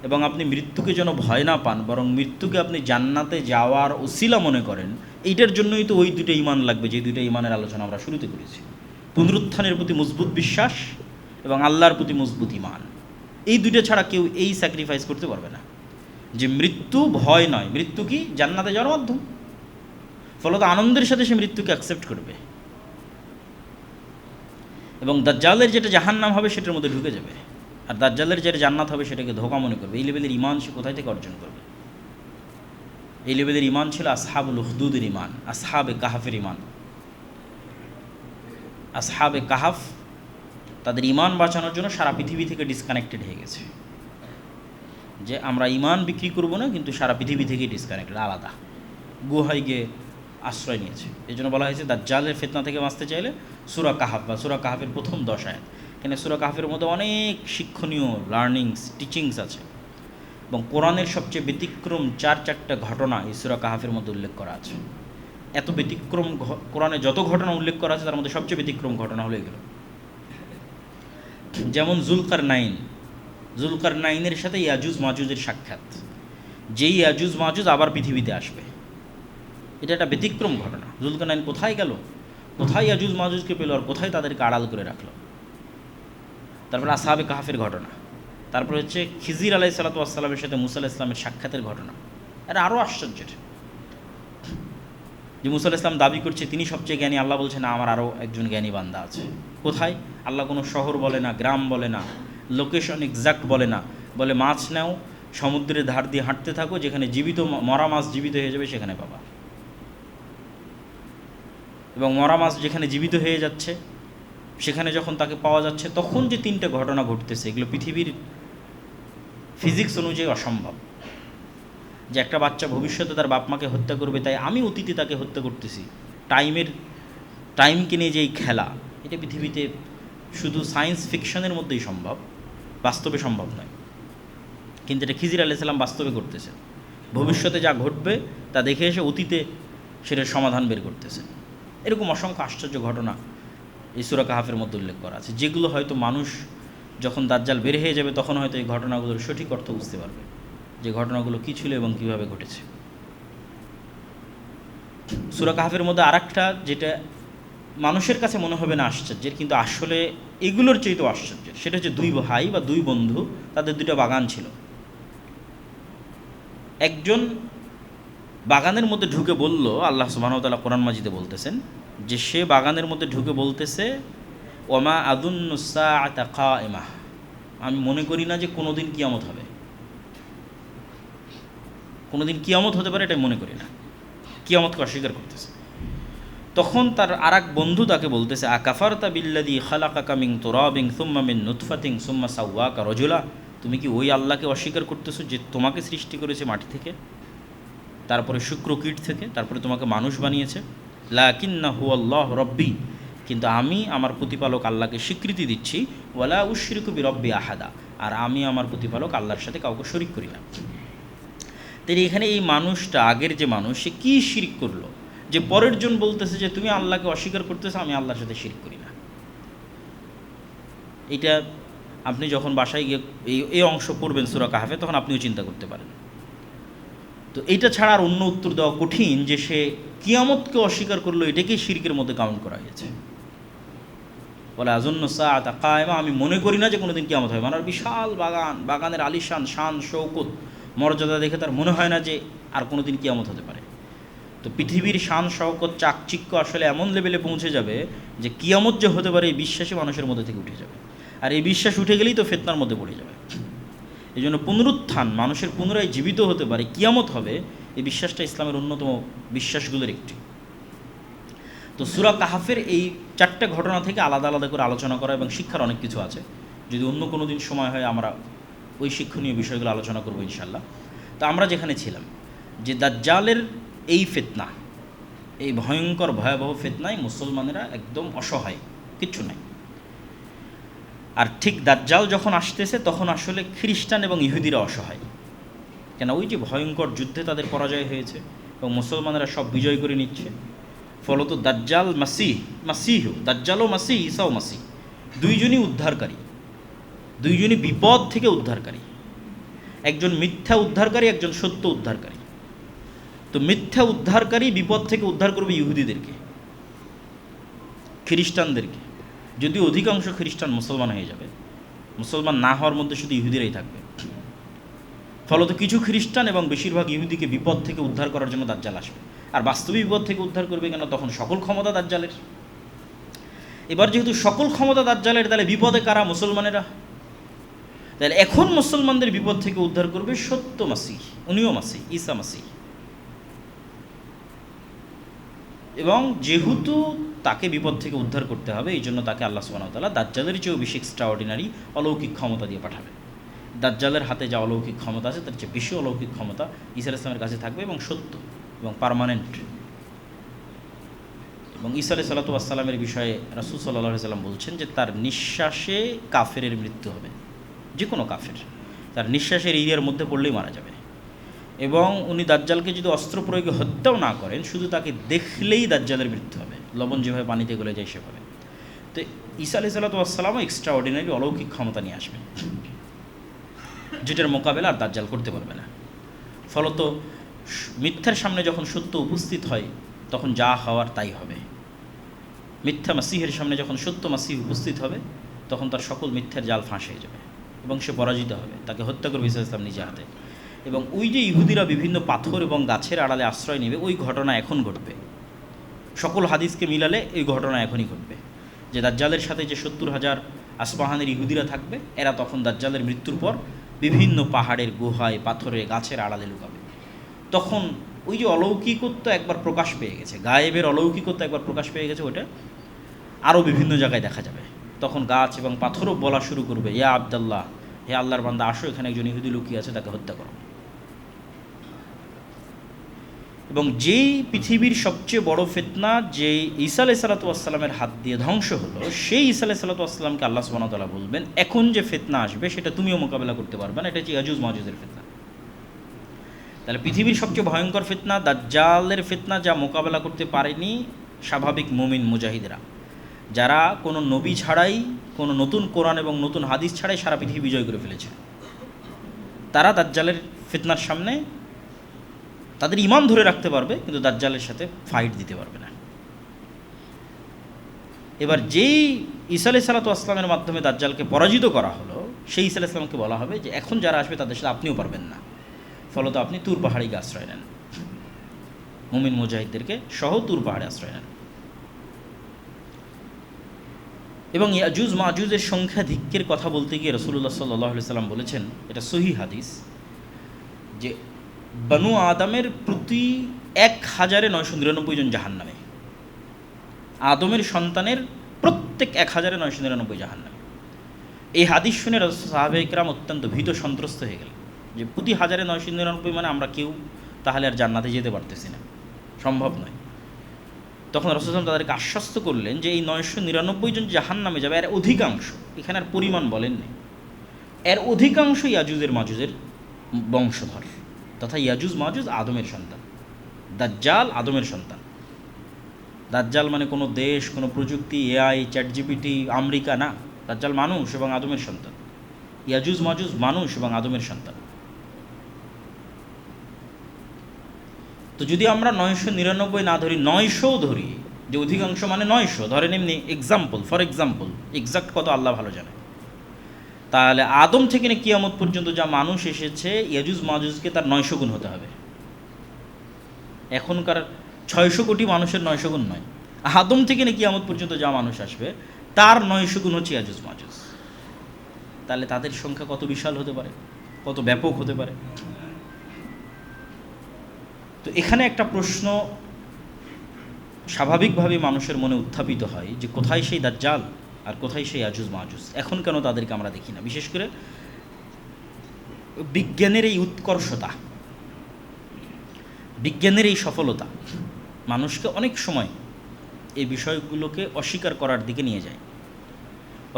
এবং আপনি মৃত্যুকে যেন ভয় না পান, বরং মৃত্যুকে আপনি জান্নাতে যাওয়ার ওসিলা মনে করেন। এইটার জন্যই তো ওই 2টা ঈমান লাগবে, যে 2টা ঈমানের আলোচনা আমরা শুরুতে করেছি। পুনরুত্থানের প্রতি মজবুত বিশ্বাস এবং আল্লাহর প্রতি মজবুত ঈমান, এই 2টা ছাড়া কেউ এই স্যাক্রিফাইস করতে পারবে না। যে মৃত্যু ভয় নয়, মৃত্যু কি? জান্নাতে যাওয়ার মাধ্যম। ফলত আনন্দের সাথে সে মৃত্যুকে অ্যাকসেপ্ট করবে এবং দাজ্জালের যেটা জাহান্নাম হবে সেটার মধ্যে ঢুকে যাবে, আর দাজ্জালের যেটা জান্নাত হবে সেটাকে ধোঁকা মনে করবে। এই লেভেলের ঈমান সে কোথায় থেকে অর্জন করবে? এই লেভেলের ঈমান ছিল আসহাবুল উখদুদের ঈমান, আসহাবে কাহাফের ঈমান। আসহাবে কাহাফ তাদের ঈমান বাঁচানোর জন্য সারা পৃথিবী থেকে ডিসকানেক্টেড হয়ে গেছে, যে আমরা ঈমান বিক্রি করব না, কিন্তু সারা পৃথিবী থেকেই ডিসকানেক্টেড, আলাদা গুহায় গিয়ে আশ্রয় নিয়েছে। এই জন্য বলা হয়েছে দাজ্জালের ফিতনা থেকে বাঁচতে চাইলে সূরা কাহাফ বা সূরা কাহাফের প্রথম 10 আয়াত, কেন সূরা কাহাফের মধ্যে অনেক শিক্ষণীয় লার্নিংস, টিচিংস আছে এবং কোরআনের সবচেয়ে ব্যতিক্রম 4-4টা ঘটনা এই সূরা কাহাফের মধ্যে উল্লেখ করা আছে। এত ব্যতিক্রম কোরআনে যত ঘটনা উল্লেখ করা আছে তার মধ্যে সবচেয়ে ব্যতিক্রম ঘটনা হলো এগুলো। যেমন জুলকারনাইনের সাথে ইয়াজুজ মাজুজের সাক্ষাৎ, যেই ইয়াজুজ মাজুজ আবার পৃথিবীতে আসবে, এটা একটা ব্যতিক্রম ঘটনা। জুলকারনাইন কোথায় গেল, কোথায় ইয়াজুজ মাজুজকে পেল, আর কোথায় তাদেরকে আড়াল করে রাখলো। তারপরে আসহাবে কাহাফের ঘটনা, তারপরে হচ্ছে খিজির আলাইহিস সালাতু ওয়াস সালামের সাথে মুসা আলাইহিস সালামের সাক্ষাতের ঘটনা। এটা আরও আশ্চর্যের যে মুসা আলাইহিস সালাম দাবি করছে তিনি সবচেয়ে জ্ঞানী, আল্লাহ বলছে না, আমার আরও একজন জ্ঞানী বান্দা আছে। কোথায়? আল্লাহ কোনো শহর বলে না, গ্রাম বলে না, লোকেশন এক্সাক্ট বলে না, বলে মাছ নাও, সমুদ্রের ধার দিয়ে হাঁটতে থাকো, যেখানে জীবিত মরা মাছ জীবিত হয়ে যাবে সেখানে পাবা। এবং মরা মাছ যেখানে জীবিত হয়ে যাচ্ছে সেখানে যখন তাকে পাওয়া যাচ্ছে তখন যে 3টে ঘটনা ঘটতেছে, এগুলো পৃথিবীর ফিজিক্স অনুযায়ী অসম্ভব। যে একটা বাচ্চা ভবিষ্যতে তার বাপ মাকে হত্যা করবে, তাই আমি অতীতে তাকে হত্যা করতেছি, টাইমকে নিয়ে যে এই খেলা, এটা পৃথিবীতে শুধু সায়েন্স ফিকশনের মধ্যেই সম্ভব, বাস্তবে সম্ভব নয়। কিন্তু এটা খিজির আলাইহিস সালাম বাস্তবে করতেছে, ভবিষ্যতে যা ঘটবে তা দেখে এসে অতীতে সেটার সমাধান বের করতেছে। এরকম অসংখ্য আশ্চর্য ঘটনা এই সূরা কাহাফের মধ্যে উল্লেখ করা আছে, যেগুলো হয়তো মানুষ যখন দাজ্জাল বের হয়ে যাবে তখন হয়তো এই ঘটনাগুলোর সঠিক অর্থ বুঝতে পারবে, যে ঘটনাগুলো কী ছিল এবং কীভাবে ঘটেছে। সূরা কাহাফের মধ্যে আরেকটা যেটা মানুষের কাছে মনে হবে না আশ্চর্যের, কিন্তু আসলে এগুলোর চেয়েও আশ্চর্যের, সেটা হচ্ছে 2 ভাই বা 2 বন্ধু, তাদের 2টা বাগান ছিল। একজন বাগানের মধ্যে ঢুকে বলল, আল্লাহ সুবহানাহু ওয়া তাআলা কোরআন মাজিদে বলতেছেন যে সে বাগানের মধ্যে ঢুকে বলতেছে, ওমা আযুন্নুস সাআতা কায়িমা, আমি মনে করি না যে কোনোদিন কিয়ামত হবে, কোনোদিন কিয়ামত হতে পারে, এটাই মনে করি না। কিয়ামতকে অস্বীকার করতেছে। তখন তার আরেক বন্ধু তাকে বলতেছে, আকাফারতা বিল্লাযী খালাকাকা মিন তুরাবিন সুম্মা মিন নুতফাতিন সুম্মা সাওয়াকা রাজুলা, তুমি কি ওই আল্লাহকে অস্বীকার করতেছো যে তোমাকে সৃষ্টি করেছে মাটি থেকে, তারপরে শুক্রকীট থেকে, তারপরে তোমাকে মানুষ বানিয়েছে। লাকিন্নাহু আল্লাহু রাব্বি, কিন্তু আমি আমার প্রতিপালক আল্লাহকে স্বীকৃতি দিচ্ছি, ওয়ালা উশরিকু বিরব্বি আহাদা, আর আমি আমার প্রতিপালক আল্লাহর সাথে কাউকে শরিক করি না। তাই এখানে এই মানুষটা, আগের যে মানুষ, সে কী শিরক করলো যে পরের জন বলতেছে যে তুমি আল্লাহকে অস্বীকার করতেছো, আমি আল্লাহর সাথে শিরক করি না। এটা আপনি যখন বাসায় গিয়ে এই অংশ পড়বেন সূরা কাহফে, তখন আপনিও চিন্তা করতে পারেন। তো এইটা ছাড়া আর অন্য উত্তর দেওয়া কঠিন যে সে কিয়ামতকে অস্বীকার করলো, এটাকেই শিরকের মধ্যে কাউন্ট করা হয়েছে। বলে আজন্য সাআতা কায়েমা, আমি মনে করি না যে কোনোদিন কিয়ামত হবে। মানে বিশাল বাগানের আলিশান শান শৌকত মর্যাদা দেখে তার মনে হয় না যে আর কোনোদিন কিয়ামত হতে পারে। তো পৃথিবীর শান শৌকত চাকচিক্য আসলে এমন লেভেলে পৌঁছে যাবে যে কিয়ামত যে হতে পারে এই বিশ্বাসই মানুষের মধ্যে থেকে উঠে যাবে। আর এই বিশ্বাস উঠে গেলেই তো ফিতনার মধ্যে পড়ে যাবে। এই জন্য পুনরুত্থান, মানুষের পুনরায় জীবিত হতে পারে, কিয়ামত হবে, এই বিশ্বাসটা ইসলামের অন্যতম বিশ্বাসগুলোর একটি। তো সূরা কাহফের এই 4টে ঘটনা থেকে আলাদা আলাদা করে আলোচনা করা এবং শিক্ষার অনেক কিছু আছে। যদি অন্য কোনো দিন সময় হয় আমরা ওই শিক্ষণীয় বিষয়গুলো আলোচনা করবো ইনশাল্লাহ। তো আমরা যেখানে ছিলাম যে দাজ্জালের এই ফিতনা, এই ভয়ঙ্কর ভয়াবহ ফিতনায় মুসলমানেরা একদম অসহায়, কিচ্ছু নাই। আর ঠিক দাজ্জাল যখন আসতেছে তখন আসলে খ্রিস্টান এবং ইহুদিরা অসহায়, কেন ওই যে ভয়ঙ্কর যুদ্ধে তাদের পরাজয় হয়েছে এবং মুসলমানেরা সব বিজয় করে নিচ্ছে। ফলত দাজ্জাল মাসিহ, দাজ্জালও মাসিহ, ঈসাও মাসিহ, দুইজনই উদ্ধারকারী, দুইজনই বিপদ থেকে উদ্ধারকারী। একজন মিথ্যা উদ্ধারকারী, একজন সত্য উদ্ধারকারী। তো মিথ্যা উদ্ধারকারী বিপদ থেকে উদ্ধার করবে ইহুদিদেরকে, খ্রিস্টানদেরকে। যদিও অধিকাংশ খ্রিস্টান মুসলমান হয়ে যাবে, মুসলমান না হওয়ার মধ্যে শুধু ইহুদিরাই থাকবে। ফলত কিছু খ্রিস্টান এবং বেশিরভাগ ইহুদিকে বিপদ থেকে উদ্ধার করার জন্য দাজ্জাল আসবে। আর বাস্তবিক বিপদ থেকে উদ্ধার করবে কেন? তখন সকল ক্ষমতা দাজ্জালের। এবার যেহেতু সকল ক্ষমতা দাজ্জালের, তাহলে বিপদে কারা? মুসলমানেরা। তাহলে এখন মুসলমানদের বিপদ থেকে উদ্ধার করবে সত্য মাসিহ, উনিও মাসিহ, ঈসা মাসিহ। এবং যেহেতু তাকে বিপদ থেকে উদ্ধার করতে হবে, এই জন্য তাকে আল্লাহ সুবহানাহু ওয়া তাআলা দাজ্জালের চেয়েও বেশি এক্সট্রাঅর্ডিনারি অলৌকিক ক্ষমতা দিয়ে পাঠাবে। দাজ্জালের হাতে যা অলৌকিক ক্ষমতা আছে তার চেয়ে বেশি অলৌকিক ক্ষমতা ঈসা আলাইহিস সালামের কাছে থাকবে, এবং সত্য এবং পার্মানেন্ট। এবং ঈসা আলাইহিস সালামের বিষয়ে রাসূল সাল্লাল্লাহু আলাইহি ওয়াসাল্লাম বলছেন যে তার নিঃশ্বাসে কাফেরের মৃত্যু হবে, যে কোনো কাফের তার নিঃশ্বাসের এরিয়ার মধ্যে পড়লেই মারা যাবে। এবং উনি দাজ্জালকে যদি অস্ত্র প্রয়োগে হত্যাও না করেন, শুধু তাকে দেখলেই দাজ্জালের মৃত্যু হবে, লবণ যেভাবে পানিতে গলে যায় সেভাবে। তো ঈসা আলাইহিস সালামও এক্সট্রা অর্ডিনারি অলৌকিক ক্ষমতা নিয়ে আসবেন, যেটার মোকাবেলা আর দাজ্জাল করতে পারবে না। ফলত মিথ্যার সামনে যখন সত্য উপস্থিত হয় তখন যা হওয়ার তাই হবে। মিথ্যা মাসিহের সামনে যখন সত্য মাসিহ উপস্থিত হবে তখন তার সকল মিথ্যার জাল ফাঁস হয়ে যাবে এবং সে পরাজিত হবে, তাকে হত্যা করবে ঈসা ইসলাম নিজে হাতে। এবং ওই যে ইহুদিরা বিভিন্ন পাথর এবং গাছের আড়ালে আশ্রয় নেবে, ওই ঘটনা এখন ঘটবে। সকল হাদিসকে মিলালে এই ঘটনা এখনই ঘটবে, যে দাজ্জালের সাথে যে 70,000 আসপাহানের ইহুদিরা থাকবে, এরা তখন দাজ্জালের মৃত্যুর পর বিভিন্ন পাহাড়ের গুহায়, পাথরে, গাছের আড়ালে লুকাবে। তখন ওই যে অলৌকিকত্ব একবার প্রকাশ পেয়ে গেছে, গায়েবের অলৌকিকত্ব একবার প্রকাশ পেয়ে গেছে, ওটা আরও বিভিন্ন জায়গায় দেখা যাবে। তখন গাছ এবং পাথরও বলা শুরু করবে, ইয়া আবদাল্লাহ, হে আল্লাহর বান্দা, আসো, এখানে একজন ইহুদি লুকিয়ে আছে, তাকে হত্যা করো। এবং যেই পৃথিবীর সবচেয়ে বড় ফিতনা যে ঈসা আলাইহিস সালামের হাত দিয়ে ধ্বংস হলো, সেই ঈসা আলাইহিস সালামকে আল্লাহ সুবহানাহু ওয়া তাআলা বলবেন, এখন যে ফিতনা আসবে সেটা তুমিও মোকাবেলা করতে পারবে না, এটা হচ্ছে ইয়াজুজ মাজুজের ফিতনা। তাহলে পৃথিবীর সবচেয়ে ভয়ঙ্কর ফিতনা দাজ্জালের ফিতনা, যা মোকাবেলা করতে পারেনি স্বাভাবিক মুমিন মুজাহিদরা, যারা কোনো নবী ছাড়াই, কোনো নতুন কোরআন এবং নতুন হাদিস ছাড়াই সারা পৃথিবী বিজয় করে ফেলেছে, তারা দাজ্জালের ফিতনার সামনে তাদের ঈমান ধরে রাখতে পারবে, কিন্তু দাজ্জালের সাথে ফাইট দিতে পারবে না। এবার যেই ঈসা আলাইহিস সালামের মাধ্যমে দাজ্জালকে পরাজিত করা হলো, সেই ঈসা আলাইহিস সালামকে বলা হবে যে এখন যারা আসবে তাদের সাথে আপনিও পারবেন না, ফলত আপনি তুর পাহাড়ে গিয়ে আশ্রয় নেন, মুমিন মুজাহিদদেরকে সহ তুর পাহাড়ে আশ্রয় নেন। এবং ইয়াজুজ মাজুজের সংখ্যাধিক্যের কথা বলতে গিয়ে রাসূলুল্লাহ সাল্লাল্লাহু আলাইহি সাল্লাম বলেছেন, এটা সহিহ হাদিস, যে বনু আদমের প্রতি ১,৯৯৯ জন জাহান্নামে, আদমের সন্তানের প্রত্যেক ১,৯৯৯ জাহান্নামে। এই হাদিস শুনে সাহাবায়ে কেরাম অত্যন্ত ভীত সন্ত্রস্ত হয়ে গেলেন, যে প্রতি ১,৯৯৯ মানে আমরা কেউ তাহলে আর জান্নাতে যেতে পারতেছি না, সম্ভব নয়। তখন রাসূল সাল্লাল্লাহু আলাইহি ওয়াসাল্লাম তাদেরকে আশ্বস্ত করলেন যে এই 999 জন জাহান্নামে যাবে, এর অধিকাংশ, এখানে আর পরিমাণ বলেননি, এর অধিকাংশ ইয়াজুজের মাজুজের বংশধর, তথা ইয়াজুজ মাজুজ আদমের সন্তান, দাজ্জাল আদমের সন্তান। দাজ্জাল মানে কোনো দেশ, কোনো প্রযুক্তি, এআই, চ্যাটজিপিটি, আমেরিকা না। দাজ্জাল মানুষ এবং আদমের সন্তান। ইয়াজুজ মাজুজ মানুষ এবং আদমের সন্তান। তো যদি আমরা 999 না ধরি, 900 ধরি, যে অধিকাংশ মানে 900 ধরেন, এমনি এক্সাম্পল, ফর এক্সাম্পল, এক্সাক্ট কত আল্লাহ ভালো জানে, তাহলে আদম থেকে নিয়ে কিয়ামত পর্যন্ত যা মানুষ এসেছে, ইয়াজুজ মাজুজকে তার 900 গুণ হতে হবে। এখনকার 600 কোটি মানুষের 900 গুণ নয়, আদম থেকে নিয়ে কিয়ামত পর্যন্ত যা মানুষ আসবে তার 900 গুণ হচ্ছে ইয়াজুজ মাজুজ। তাহলে তাদের সংখ্যা কত বিশাল হতে পারে, কত ব্যাপক হতে পারে। তো এখানে একটা প্রশ্ন স্বাভাবিকভাবে মানুষের মনে উত্থাপিত হয় যে কোথায় সেই দাজ্জাল আর কোথায় সেই ইয়াজুজ মাজুজ, এখন কেন তাদেরকে আমরা দেখি না? বিশেষ করে বিজ্ঞানের এই উৎকর্ষতা, বিজ্ঞানের এই সফলতা মানুষকে অনেক সময় এই বিষয়গুলোকে অস্বীকার করার দিকে নিয়ে যায়।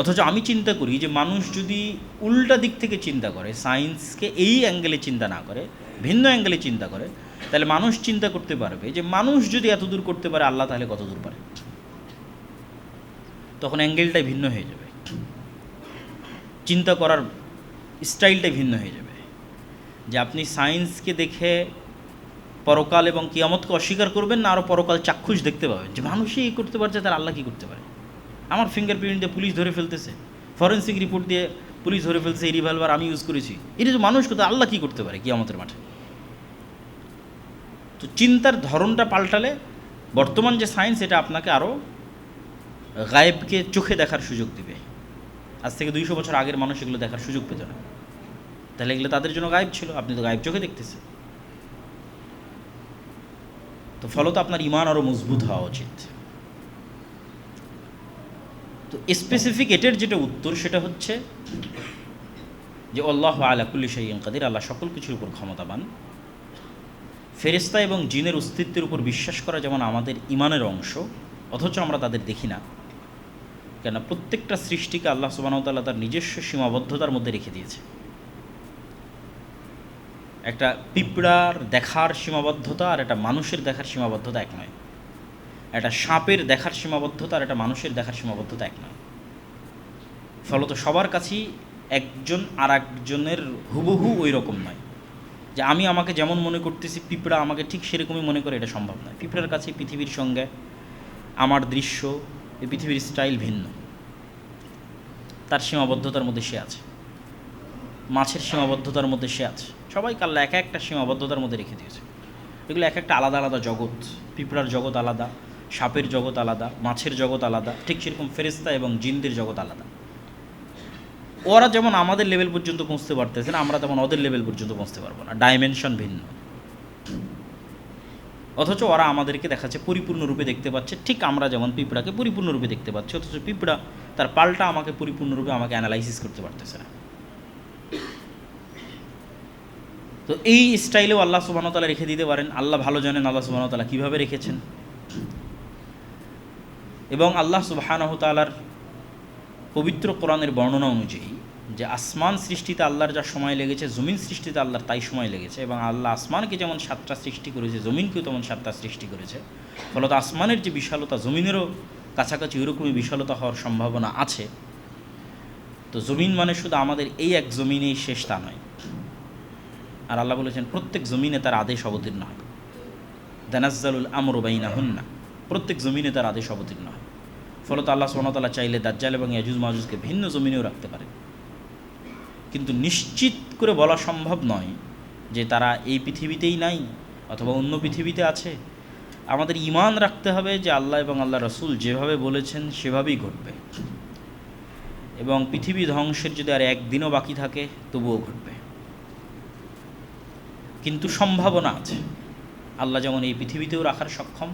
অথচ আমি চিন্তা করি যে মানুষ যদি উল্টা দিক থেকে চিন্তা করে, সায়েন্সকে এই অ্যাঙ্গেলে চিন্তা না করে, ভিন্ন অ্যাঙ্গেলে চিন্তা করে, তাহলে মানুষ চিন্তা করতে পারবে যে মানুষ যদি এত দূর করতে পারে, আল্লাহ তাহলে কত দূর পারে। তখন অ্যাঙ্গেলটাই ভিন্ন হয়ে যাবে, চিন্তা করার স্টাইলটাই ভিন্ন হয়ে যাবে। যে আপনি সায়েন্সকে দেখে পরকাল এবং কিয়ামতকে অস্বীকার করবেন না, আরও পরকাল চাক্ষুষ দেখতে পাবেন যে মানুষই এই করতে পারছে, তার আল্লাহ কী করতে পারে। আমার ফিঙ্গারপ্রিন্ট দিয়ে পুলিশ ধরে ফেলতেছে, ফরেন্সিক রিপোর্ট দিয়ে পুলিশ ধরে ফেলছে, এই রিভলভার আমি ইউজ করেছি, এটা যে মানুষ কোথায়, আল্লাহ কী করতে পারে কিয়ামতের মাঠে। তো চিন্তার ধরনটা পাল্টালে বর্তমান যে সায়েন্স, এটা আপনাকে আরও গায়েবকে চোখে দেখার সুযোগ দিবে। আজ থেকে 200 বছর আগের মানুষ এগুলো দেখার সুযোগ পেত না, তাহলে এগুলো তাদের জন্য গায়েব ছিল, আপনি তো গায়েব চোখে দেখতেছেন। তো ফলত আপনার ঈমান আরও মজবুত হওয়া উচিত। তো স্পেসিফিক এটার যেটা উত্তর, সেটা হচ্ছে যে আল্লাহু আলা কুল্লি শাইইন কাদির, আল্লাহ সকল কিছুর উপর ক্ষমতাবান। ফেরেশতা এবং জিনের অস্তিত্বের উপর বিশ্বাস করা যেমন আমাদের ঈমানের অংশ, অথচ আমরা তাদের দেখি না, কেন প্রত্যেকটা সৃষ্টিকে আল্লাহ সুবহানাহু ওয়া তাআলা তার নিজস্ব সীমাবদ্ধতার মধ্যে রেখে দিয়েছে। একটা পিঁপড়ার দেখার সীমাবদ্ধতা আর একটা মানুষের দেখার সীমাবদ্ধতা এক নয়। একটা সাপের দেখার সীমাবদ্ধতা আর একটা মানুষের দেখার সীমাবদ্ধতা এক নয়। ফলত সবার কাছেই একজন আর একজনের হুবহু ওই রকম নয়, যে আমি আমাকে যেমন মনে করতেছি পিঁপড়া আমাকে ঠিক সেরকমই মনে করে, এটা সম্ভব নয়। পিঁপড়ার কাছে পৃথিবীর সঙ্গে আমার দৃশ্য, এই পৃথিবীর স্টাইল ভিন্ন, তার সীমাবদ্ধতার মধ্যে সে আছে, মাছের সীমাবদ্ধতার মধ্যে সে আছে। সবাইকে আল্লাহ এক একটা সীমাবদ্ধতার মধ্যে রেখে দিয়েছে। এগুলো এক একটা আলাদা আলাদা জগৎ। পিঁপড়ার জগৎ আলাদা, সাপের জগৎ আলাদা, মাছের জগৎ আলাদা, ঠিক সেরকম ফেরেশতা এবং জিনদের জগৎ আলাদা। ওরা যেমন আমাদের লেভেল পর্যন্ত পৌঁছতে পারতেছে না, আমরা তেমন ওদের লেভেল পর্যন্ত পৌঁছতে পারবো না, ডাইমেনশন ভিন্ন। অথচ ওরা আমাদেরকে দেখাচ্ছে পরিপূর্ণরূপে দেখতে পাচ্ছে, ঠিক আমরা যেমন পিঁপড়াকে পরিপূর্ণরূপে দেখতে পাচ্ছি, অথচ পিঁপড়া তার পাল্টা আমাকে পরিপূর্ণরূপে আমাকে অ্যানালাইসিস করতে পারতেছে না। তো এই স্টাইলেও আল্লাহ সুবহানাহু ওয়া তাআলা রেখে দিতে পারেন। আল্লাহ ভালো জানেন আল্লাহ সুবহানাহু ওয়া তাআলা কীভাবে রেখেছেন। এবং আল্লাহ সুবহানাহু ওয়া তাআলার পবিত্র কোরআনের বর্ণনা অনুযায়ী যে আসমান সৃষ্টিতে আল্লাহর যা সময় লেগেছে, জমিন সৃষ্টিতে আল্লাহর তাই সময় লেগেছে। এবং আল্লাহ আসমানকে যেমন 7টা সৃষ্টি করেছে, জমিনকেও তেমন 7টা সৃষ্টি করেছে। ফলত আসমানের যে বিশালতা, জমিনেরও কাছাকাছি ওইরকমই বিশালতা হওয়ার সম্ভাবনা আছে। তো জমিন মানে শুধু আমাদের এই এক জমিনেই শেষ তা নয়। আর আল্লাহ বলেছেন প্রত্যেক জমিনে তার আদেশ অবতীর্ণ হয়। তানাজ্জালুল আমরু বাইনাহুন্না, প্রত্যেক জমিনে তার আদেশ অবতীর্ণ হয়। ফলত আল্লাহ সুবহানাহু ওয়া তাআলা চাইলে দাজ্জাল এবং ইয়াজুজ মাজুজকে ভিন্ন জমিনেও রাখতে পারে, কিন্তু নিশ্চিত করে বলা সম্ভব নয় যে তারা এই পৃথিবীতেই নাই অথবা অন্য পৃথিবীতে আছে। আমাদের ঈমান রাখতে হবে যে আল্লাহ এবং আল্লাহ রাসূল যেভাবে বলেছেন সেভাবেই ঘটবে, এবং পৃথিবী ধ্বংসের যদি আর একদিনও বাকি থাকে তবুও ঘটবে। কিন্তু সম্ভাবনা আছে, আল্লাহ যেমন এই পৃথিবীতেও রাখার সক্ষম,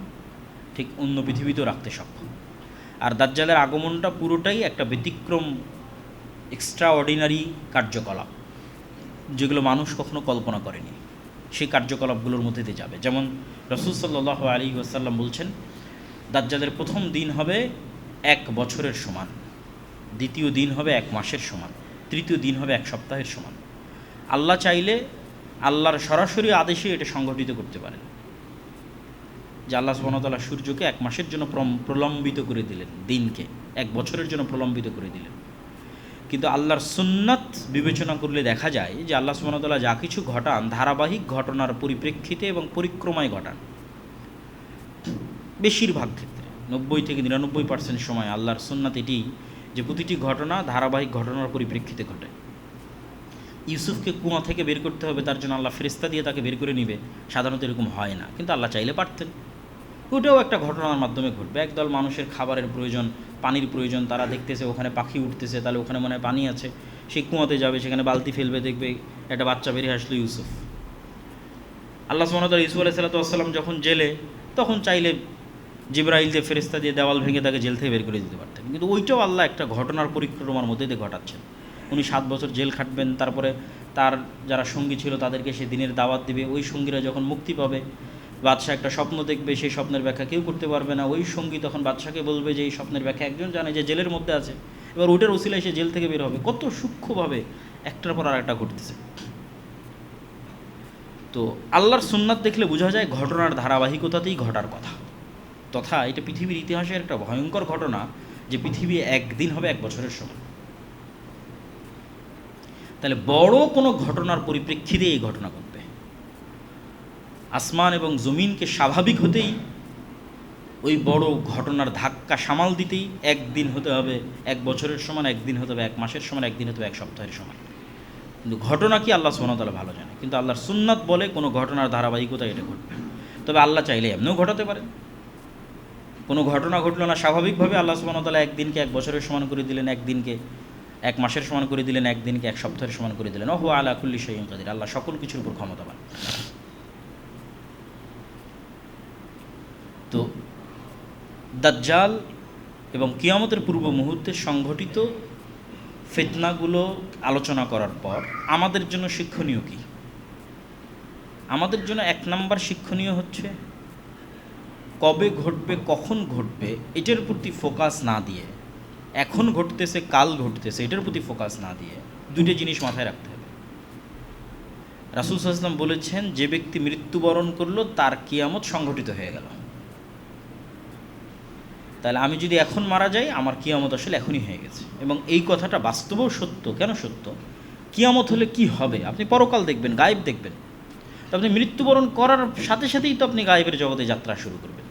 ঠিক অন্য পৃথিবীতেও রাখতে সক্ষম। আর দাজ্জালের আগমনটা পুরোটাই একটা ব্যতিক্রম, এক্সট্রা অর্ডিনারি কার্যকলাপ, যেগুলো মানুষ কখনো কল্পনা করেনি। সেই কার্যকলাপগুলোর মধ্যে দিয়ে যাবে। যেমন রাসূল সাল্লাল্লাহু আলাইহি ওয়াসাল্লাম বলছেন দাজ্জালের প্রথম দিন হবে 1 বছরের সমান, দ্বিতীয় দিন হবে 1 মাসের সমান, তৃতীয় দিন হবে 1 সপ্তাহের সমান। আল্লাহ চাইলে আল্লাহর সরাসরি আদেশে এটা সংগঠিত করতে পারেন, যে আল্লাহ সুবহানাহু ওয়া তাআলা সূর্যকে 1 মাসের জন্য প্রলম্বিত করে দিলেন, দিনকে 1 বছরের জন্য প্রলম্বিত করে দিলেন। কিন্তু আল্লাহর সুন্নাত বিবেচনা করলে দেখা যায় যে আল্লাহ সুবহানাহু ওয়া তাআলা যা কিছু ঘটান ধারাবাহিক ঘটনার পরিপ্রেক্ষিতে এবং পরিক্রমায় ঘটান। বেশিরভাগ ক্ষেত্রে 90 থেকে 99% সময় আল্লাহর সুন্নাত এটি যে প্রতিটি ঘটনা ধারাবাহিক ঘটনার পরিপ্রেক্ষিতে ঘটে। ইউসুফকে কুয়া থেকে বের করতে হবে, তার জন্য আল্লাহ ফেরেশতা দিয়ে তাকে বের করে নিবে, সাধারণত এরকম হয় না, কিন্তু আল্লাহ চাইলে পারতেন। ওটাও একটা ঘটনার মাধ্যমে ঘটবে। একদল মানুষের খাবারের প্রয়োজন, পানির প্রয়োজন, তারা দেখতেছে ওখানে পাখি উঠতেছে, তাহলে ওখানে মনে হয় পানি আছে, সেই কুয়াতে যাবে, সেখানে বালতি ফেলবে, দেখবে একটা বাচ্চা বেরিয়ে আসলো ইউসুফ। আল্লাহ সুবহানাহু ওয়া তাআলা ইউসুফ আলাইহিস সালাম যখন জেলে, তখন চাইলে জিবরাইল যে ফেরেশতা দিয়ে দেওয়াল ভেঙে তাকে জেল থেকে বের করে দিতে পারতেন, কিন্তু ওইটাও আল্লাহ একটা ঘটনার পরিক্রমার মধ্যে দিয়ে ঘটাচ্ছেন। উনি 7 বছর জেল খাটবেন, তারপরে তার যারা সঙ্গী ছিল তাদেরকে সে দিনের দাওয়াত দিবে, ওই সঙ্গীরা যখন মুক্তি পাবে, বাদশাহ একটা স্বপ্ন দেখবে, সেই স্বপ্নের ব্যাখ্যা কেউ করতে পারবে না, ওই সঙ্গী তখন বাদশাকে বলবে যে এই স্বপ্নের ব্যাখ্যা একজন জানে যে জেলের মধ্যে আছে, এবার ওটার ওসিলায় সে জেল থেকে বের হবে। কত সূক্ষ্মভাবে একটার পর আর একটা ঘটতেছে। তো আল্লাহর সুন্নাত দেখলে বোঝা যায় ঘটনার ধারাবাহিকতাতেই ঘটার কথা। তথা এটা পৃথিবীর ইতিহাসের একটা ভয়ঙ্কর ঘটনা যে পৃথিবী একদিন হবে 1 বছরের সমান। তাহলে বড় কোনো ঘটনার পরিপ্রেক্ষিতে এই ঘটনা ঘটবে। আসমান এবং জমিনকে স্বাভাবিক হতেই ওই বড় ঘটনার ধাক্কা সামাল দিতেই একদিন হতে হবে 1 বছরের সমান, একদিন হতে হবে 1 মাসের সমান, একদিন হতে হবে 1 সপ্তাহের সমান। কিন্তু ঘটনা কি আল্লাহ সুবহানাহু ওয়া তাআলা ভালো জানে, কিন্তু আল্লাহর সুন্নাত বলে কোনো ঘটনার ধারাবাহিকতা এটা ঘটবে। তবে আল্লাহ চাইলে এমনিও ঘটাতে পারেন। কোনো ঘটনা ঘটলো না, স্বাভাবিকভাবে আল্লাহ সুবহানাহু ওয়া তাআলা একদিনকে 1 বছরের সমান করে দিলেন, একদিনকে 1 মাসের সমান করে দিলেন, একদিনকে 1 সপ্তাহের সমান করে দিলেন। ওয়া হুয়া আলা কুল্লি শাইইন কাদির, আল্লাহ সকল কিছুর উপর ক্ষমতাবান। তো দাজ্জাল এবং কিয়ামতের পূর্ব মুহূর্তে সংঘটিত ফিতনাগুলো আলোচনা করার পর আমাদের জন্য শিক্ষণীয় কি? আমাদের জন্য 1 নাম্বার শিক্ষণীয় হচ্ছে কবে ঘটবে, কখন ঘটবে এটার প্রতি ফোকাস না দিয়ে, এখন ঘটতেছে কাল ঘটতেছে এটার প্রতি ফোকাস না দিয়ে 2টি জিনিস মাথায় রাখতে হবে। রাসূল সাল্লাল্লাহু আলাইহি ওয়াসাল্লাম বলেছেন, যে ব্যক্তি মৃত্যুবরণ করলো তার কিয়ামত সংঘটিত হয়ে গেল। তাহলে আমি যদি এখন মারা যাই, আমার কিয়ামত আসলে এখনই হয়ে গেছে। এবং এই কথাটা বাস্তবেও সত্য। কেন সত্য? কিয়ামত হলে কি হবে? আপনি পরকাল দেখবেন, গায়েব দেখবেন। তো আপনি মৃত্যুবরণ করার সাথে সাথেই তো আপনি গায়েবের জগতে যাত্রা শুরু করবেন।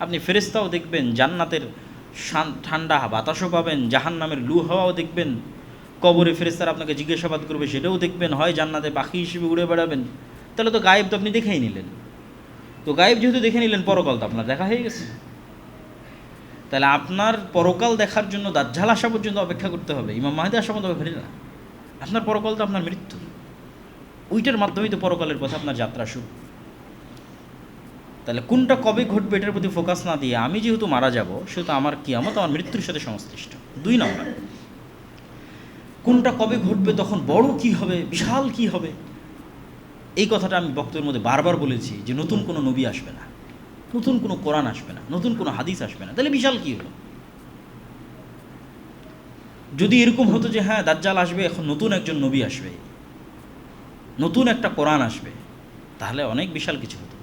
আপনি ফেরেশতাও দেখবেন, জান্নাতের ঠান্ডা বাতাসও পাবেন, জাহান্নামের লু হাওয়াও দেখবেন, কবরে ফেরেশতারা আপনাকে জিজ্ঞাসাবাদ করবে সেটাও দেখবেন, হয় জান্নাতে পাখি হিসেবে উড়ে বেড়াবেন। তাহলে তো গায়েব তো আপনি দেখেই নিলেন। তো গায়েব যেহেতু দেখে নিলেন, পরকাল তো আপনার দেখা হয়ে গেছে। তাহলে আপনার পরকাল দেখার জন্য দাজ্জাল আসা পর্যন্ত অপেক্ষা করতে হবে, ইমাম মাহদী আসা পর্যন্ত অপেক্ষা না। আপনার পরকাল তো আপনার মৃত্যু, ওইটার মাধ্যমেই তো পরকালের পথে আপনার যাত্রা শুরু। তাহলে কোনটা কবে ঘটবে এটার প্রতি ফোকাস না দিয়ে, আমি যেহেতু মারা যাব সেহেতু আমার কিয়ামত আমার মৃত্যুর সাথে সংশ্লিষ্ট। 2 নম্বর, কোনটা কবে ঘটবে, তখন বড় কি হবে, বিশাল কি হবে। এই কথাটা আমি বক্তব্যের মধ্যে বারবার বলেছি যে নতুন কোনো নবী আসবে না, নতুন কোনো কোরআন আসবে না, নতুন কোনো হাদিস আসবে না। তাহলে বিশাল কী হলো? যদি এরকম হতো যে হ্যাঁ দাজ্জাল আসবে, এখন নতুন একজন নবী আসবে, নতুন একটা কোরআন আসবে, তাহলে অনেক বিশাল কিছু হতো।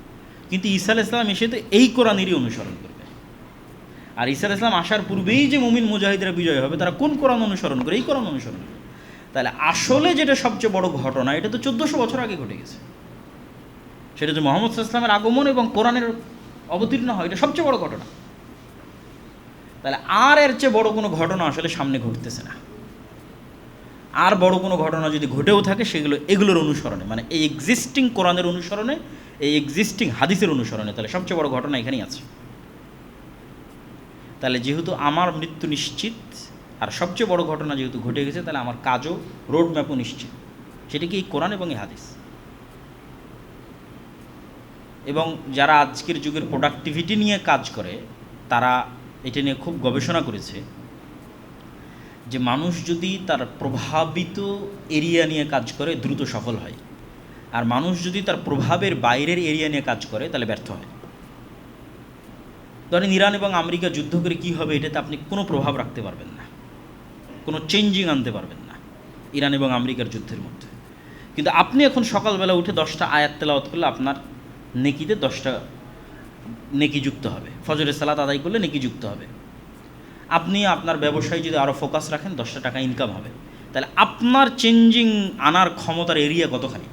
কিন্তু ঈসা আলাইহিস সালাম এসে তো এই কোরআনেরই অনুসরণ করবে। আর ঈসা আলাইহিস সালাম আসার পূর্বেই যে মুমিন মুজাহিদরা বিজয় হবে, তারা কোন কোরআন অনুসরণ করে? এই কোরআন অনুসরণ করে। তাহলে আসলে যেটা সবচেয়ে বড় ঘটনা, এটা তো 1400 বছর আগে ঘটে গেছে। সেটা যে মুহাম্মদ সাল্লাল্লাহু আলাইহি ওয়াসাল্লামের আগমন এবং কোরআনের অবতীর্ণ হয়, এটা সবচেয়ে বড় ঘটনা। তাহলে আর এর চেয়ে বড় কোনো ঘটনা আসলে সামনে ঘটতেছে না। আর বড় কোনো ঘটনা যদি ঘটেও থাকে, সেগুলো এগুলোর অনুসরণে, মানে এই এক্সিস্টিং কোরআনের অনুসরণে, এই এক্সিস্টিং হাদিসের অনুসরণে। তাহলে সবচেয়ে বড় ঘটনা এখানেই আছে। তাহলে যেহেতু আমার মৃত্যু নিশ্চিত, আর সবচেয়ে বড় ঘটনা যেহেতু ঘটে গেছে, তাহলে আমার কাজও, রোড ম্যাপও নিশ্চিত। সেটা কি এই কোরআন এবং এই হাদিস। এবং যারা আজকের যুগের প্রোডাক্টিভিটি নিয়ে কাজ করে, তারা এটা নিয়ে খুব গবেষণা করেছে যে মানুষ যদি তার প্রভাবিত এরিয়া নিয়ে কাজ করে দ্রুত সফল হয়, আর মানুষ যদি তার প্রভাবের বাইরের এরিয়া নিয়ে কাজ করে তাহলে ব্যর্থ হয়। ধরেন ইরান এবং আমেরিকা যুদ্ধ করে কী হবে, এটাতে আপনি কোনো প্রভাব রাখতে পারবেন না, কোনো চেঞ্জিং আনতে পারবেন না ইরান এবং আমেরিকার যুদ্ধের মধ্যে। কিন্তু আপনি এখন সকালবেলা উঠে 10টা আয়াত তেলাওয়াত করলে আপনার নেকিতে 10টা নেকি যুক্ত হবে, ফজরের সালাত আদায় করলে নেকি যুক্ত হবে। আপনি আপনার ব্যবসায় যদি আরও ফোকাস রাখেন 10টা টাকা ইনকাম হবে। তাহলে আপনার চেঞ্জিং আনার ক্ষমতার এরিয়া কতখানি,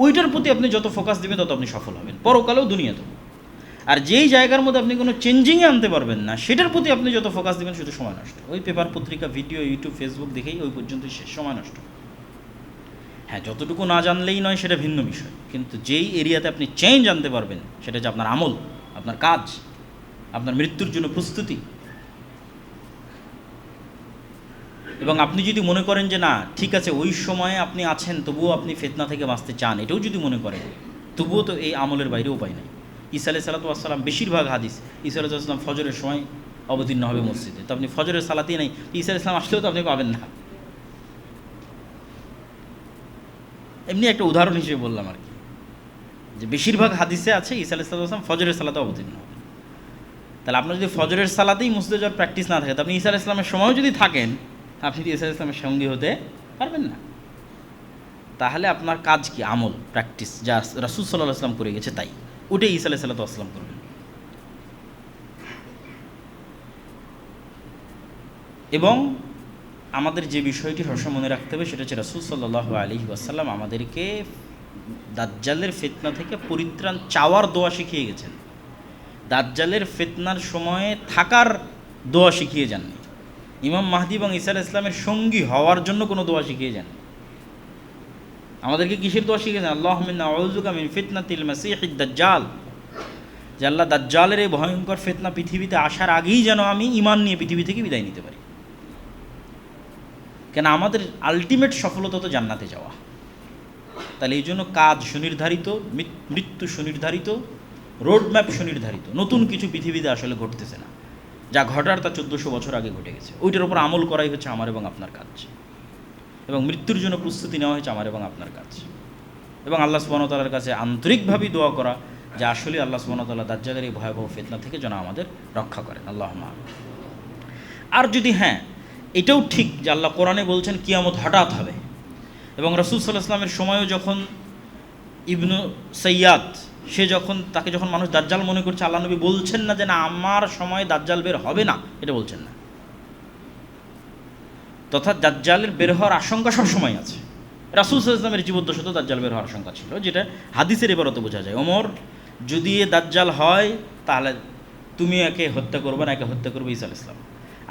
ওইটার প্রতি আপনি যত ফোকাস দেবেন তত আপনি সফল হবেন, পরকালেও দুনিয়াতেও। আর যেই জায়গার মধ্যে আপনি কোনো চেঞ্জিংয়ে আনতে পারবেন না, সেটার প্রতি আপনি যত ফোকাস দেবেন শুধু সময় নষ্ট। ওই পেপার পত্রিকা, ভিডিও, ইউটিউব, ফেসবুক দেখেই ওই পর্যন্তই শেষ, সময় নষ্ট। হ্যাঁ, যতটুকু না জানলেই নয়, সেটা ভিন্ন বিষয়, কিন্তু যেই এরিয়াতে আপনি চেঞ্জ আনতে পারবেন সেটা হচ্ছে আপনার আমল, আপনার কাজ, আপনার মৃত্যুর জন্য প্রস্তুতি। এবং আপনি যদি মনে করেন যে না ঠিক আছে ওই সময়ে আপনি আছেন, তবুও আপনি ফিতনা থেকে বাঁচতে চান, এটাও যদি মনে করেন, তবুও তো এই আমলের বাইরে উপায় নাই। ঈসা আলাইহিস সালাম, বেশিরভাগ হাদিস ঈসা আলাইহিস সালাম ফজরের সময় অবতীর্ণ হবে মসজিদে, তো আপনি ফজরের সালাতেই নেই, ঈসা আলাইহিস সালাম আসলেও তো আপনি পাবেন না। এমনি একটা উদাহরণ হিসেবে বললাম আর কি, যে বেশিরভাগ হাদিসে আছে ঈসা আলাইহিস সালাম ফজরের সালাতে অবতীর্ণ হবে। তাহলে আপনার যদি ফজরের সালাতেই মসজিদে যাওয়ার প্র্যাকটিস না থাকে, তো আপনি ঈসা আলাইহিস সালামের সময়ও যদি থাকেন, আপনি ঈসা আলাইহিস সালামের সঙ্গী হতে পারবেন না। তাহলে আপনার কাজ কি? আমল, প্র্যাকটিস, যা রাসূল সাল্লাল্লাহু আলাইহি ওয়াসাল্লাম করে গেছে তাই, ওটাই ঈসা আলাইহিস সালাম করবেন। এবং আমাদের যে বিষয়টি সবসময় মনে রাখতে হবে সেটা হচ্ছে রাসূল সাল্লাল্লাহু আলাইহি ওয়াসাল্লাম আমাদেরকে দাজ্জালের ফিতনা থেকে পরিত্রাণ চাওয়ার দোয়া শিখিয়ে গেছেন, দাজ্জালের ফিতনার সময়ে থাকার দোয়া শিখিয়ে যাননি। ইমাম মাহদী এবং ঈসা আলাইহিস সালামের সঙ্গী হওয়ার জন্য কোনো দোয়া শিখিয়ে যাননি। আমাদেরকে কিসের দোয়া শিখিয়েছেন? আল্লাহুম্মা ইন্না আউযুকা মিন ফিতনাতিল মাসীহিদ দাজ্জাল, যে আল্লাহ দাজ্জালের এই ভয়ঙ্কর ফিতনা পৃথিবীতে আসার আগেই যেন আমি ঈমান নিয়ে পৃথিবী থেকে বিদায় নিতে পারি। কেন আমাদের আলটিমেট সফলতা তো জান্নাতে যাওয়া। তাহলে এই জন্য কাজ সুনির্ধারিত, মৃত্যু সুনির্ধারিত, রোডম্যাপ সুনির্ধারিত। নতুন কিছু পৃথিবীতে আসলে ঘটতেছে না, যা ঘটার তা 1400 বছর আগে ঘটে গেছে। ওইটার উপর আমল করাই হচ্ছে আমার এবং আপনার কাজ, এবং মৃত্যুর জন্য প্রস্তুতি নেওয়া হয়েছে আমার এবং আপনার কাজ। এবং আল্লাহ সুবহানাহু ওয়া তাআলার কাছে আন্তরিকভাবেই দোয়া করা যে আসলে আল্লাহ সুবহানাহু ওয়া তাআলা দাজ্জালের এই ভয়াবহ ফিতনা থেকে যেন আমাদের রক্ষা করেন, আল্লাহুম্মা আমিন। আর যদি হ্যাঁ, এটাও ঠিক যে আল্লাহ কোরআনে বলছেন কিয়ামত হঠাৎ হবে, এবং রাসূল সাল্লাল্লাহু আলাইহি ওয়াসাল্লামের সময়ও যখন ইবনু সাইয়াদ, সে তাকে যখন মানুষ দাজ্জাল মনে করছে, আল্লাহ নবী বলছেন না যে না আমার সময় দাজ্জাল বের হবে না, এটা বলছেন না। তথা দাজ্জালের বের হওয়ার আশঙ্কা সব সময় আছে। রাসূল সাল্লাল্লাহু আলাইহি ওয়াসাল্লামের জীবদ্দশাতেও দাজ্জাল বের হওয়ার আশঙ্কা ছিল, যেটা হাদিসের ইবারতে বোঝা যায়। ওমর, যদি এ দাজ্জাল হয় তাহলে তুমি একে হত্যা করবে না, একে হত্যা করবে ঈসা আলাইহিস সালাম।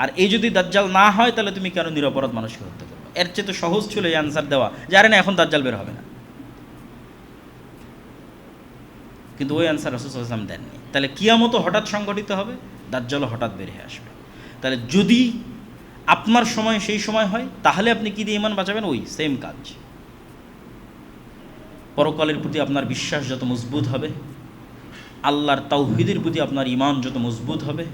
আর এই যদি দাজ্জাল না হয় তাহলে তুমি কেন নিরপরাধ মানুষকে হত্যা করবে? এর চেয়ে তো সহজ ছিল এই আনসার দেওয়া, যে আরে না এখন দাজ্জাল বের হবে না। কিন্তু ওই আনসার রাসূল সাল্লাল্লাহু আলাইহি ওয়াসাল্লাম দেননি। তাহলে কিয়ামতও হঠাৎ সংঘটিত হবে, দাজ্জালও হঠাৎ বের হয়ে আসবে। তাহলে যদি আপনার সময় সেই সময় হয়, তাহলে আপনি কী দিয়ে ঈমান বাঁচাবেন? ওই সেম কাজ। পরকালের প্রতি আপনার বিশ্বাস যত মজবুত হবে, আল্লাহর তাওহীদের প্রতি আপনার ঈমান যত মজবুত হবে,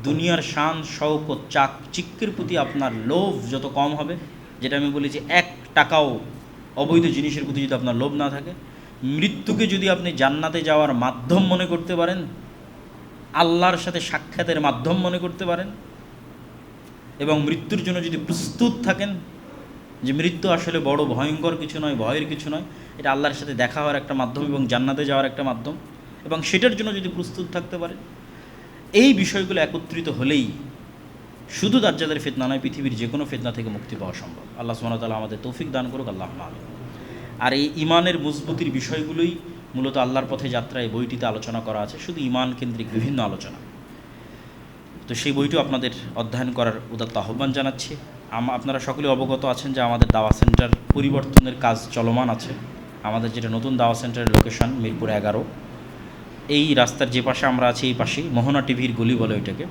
দুনিয়ার শান শওকত চাকচিক্যের প্রতি আপনার লোভ যত কম হবে, যেটা আমি বলি যে 1 টাকাও অবৈধ জিনিসের প্রতি যদি আপনার লোভ না থাকে, মৃত্যুকে যদি আপনি জান্নাতে যাওয়ার মাধ্যম মনে করতে পারেন, আল্লাহর সাথে সাক্ষাতের মাধ্যম মনে করতে পারেন, এবং মৃত্যুর জন্য যদি প্রস্তুত থাকেন যে মৃত্যু আসলে বড় ভয়ঙ্কর কিছু নয়, ভয়ের কিছু নয়, এটা আল্লাহর সাথে দেখা হওয়ার একটা মাধ্যম এবং জান্নাতে যাওয়ার একটা মাধ্যম, এবং সেটার জন্য যদি প্রস্তুত থাকতে পারেন, এই বিষয়গুলো একত্রিত হলেই শুধু দাজ্জালের ফিতনা নয়, পৃথিবীর যে কোনো ফিতনা থেকে মুক্তি পাওয়া সম্ভব। আল্লাহ সুবহানাহু ওয়া তাআলা আমাদের তৌফিক দান করুক, আল্লাহুম্মা আমিন। আর এই ঈমানের মজবুতির বিষয়গুলোই মূলত আল্লাহর পথে যাত্রায় বইটিতে আলোচনা করা আছে, শুধু ঈমান কেন্দ্রিক বিভিন্ন আলোচনা। তো সেই বইটিও আপনাদের অধ্যয়ন করার উদাত্ত আহ্বান জানাচ্ছি। আপনারা সকলে অবগত আছেন যে আমাদের দাওয়া সেন্টার পরিবর্তনের কাজ চলমান আছে। আমাদের যেটা নতুন দাওয়া সেন্টারের লোকেশন মিরপুর 11, এই রাস্তার যে পাশে আমরা আছি এই পাশেই মোহনা টিভির গলি বলে ওইটাকে।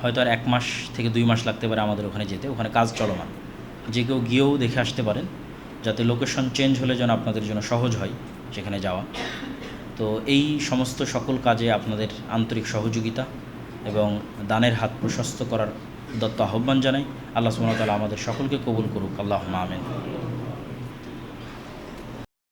হয়তো আর 1 মাস থেকে 2 মাস লাগতে পারে আমাদের ওখানে যেতে, ওখানে কাজ চলমান। যে কেউ গিয়েও দেখে আসতে পারেন, যাতে লোকেশন চেঞ্জ হলে যেন আপনাদের জন্য সহজ হয় সেখানে যাওয়া। তো এই সমস্ত সকল কাজে আপনাদের আন্তরিক সহযোগিতা এবং দানের হাত প্রশস্ত করার উদাত্ত আহ্বান জানাই। আল্লাহ সুবহানাহু ওয়া তাআলা আমাদের সকলকে কবুল করুক, আল্লাহুম্মা আমিন।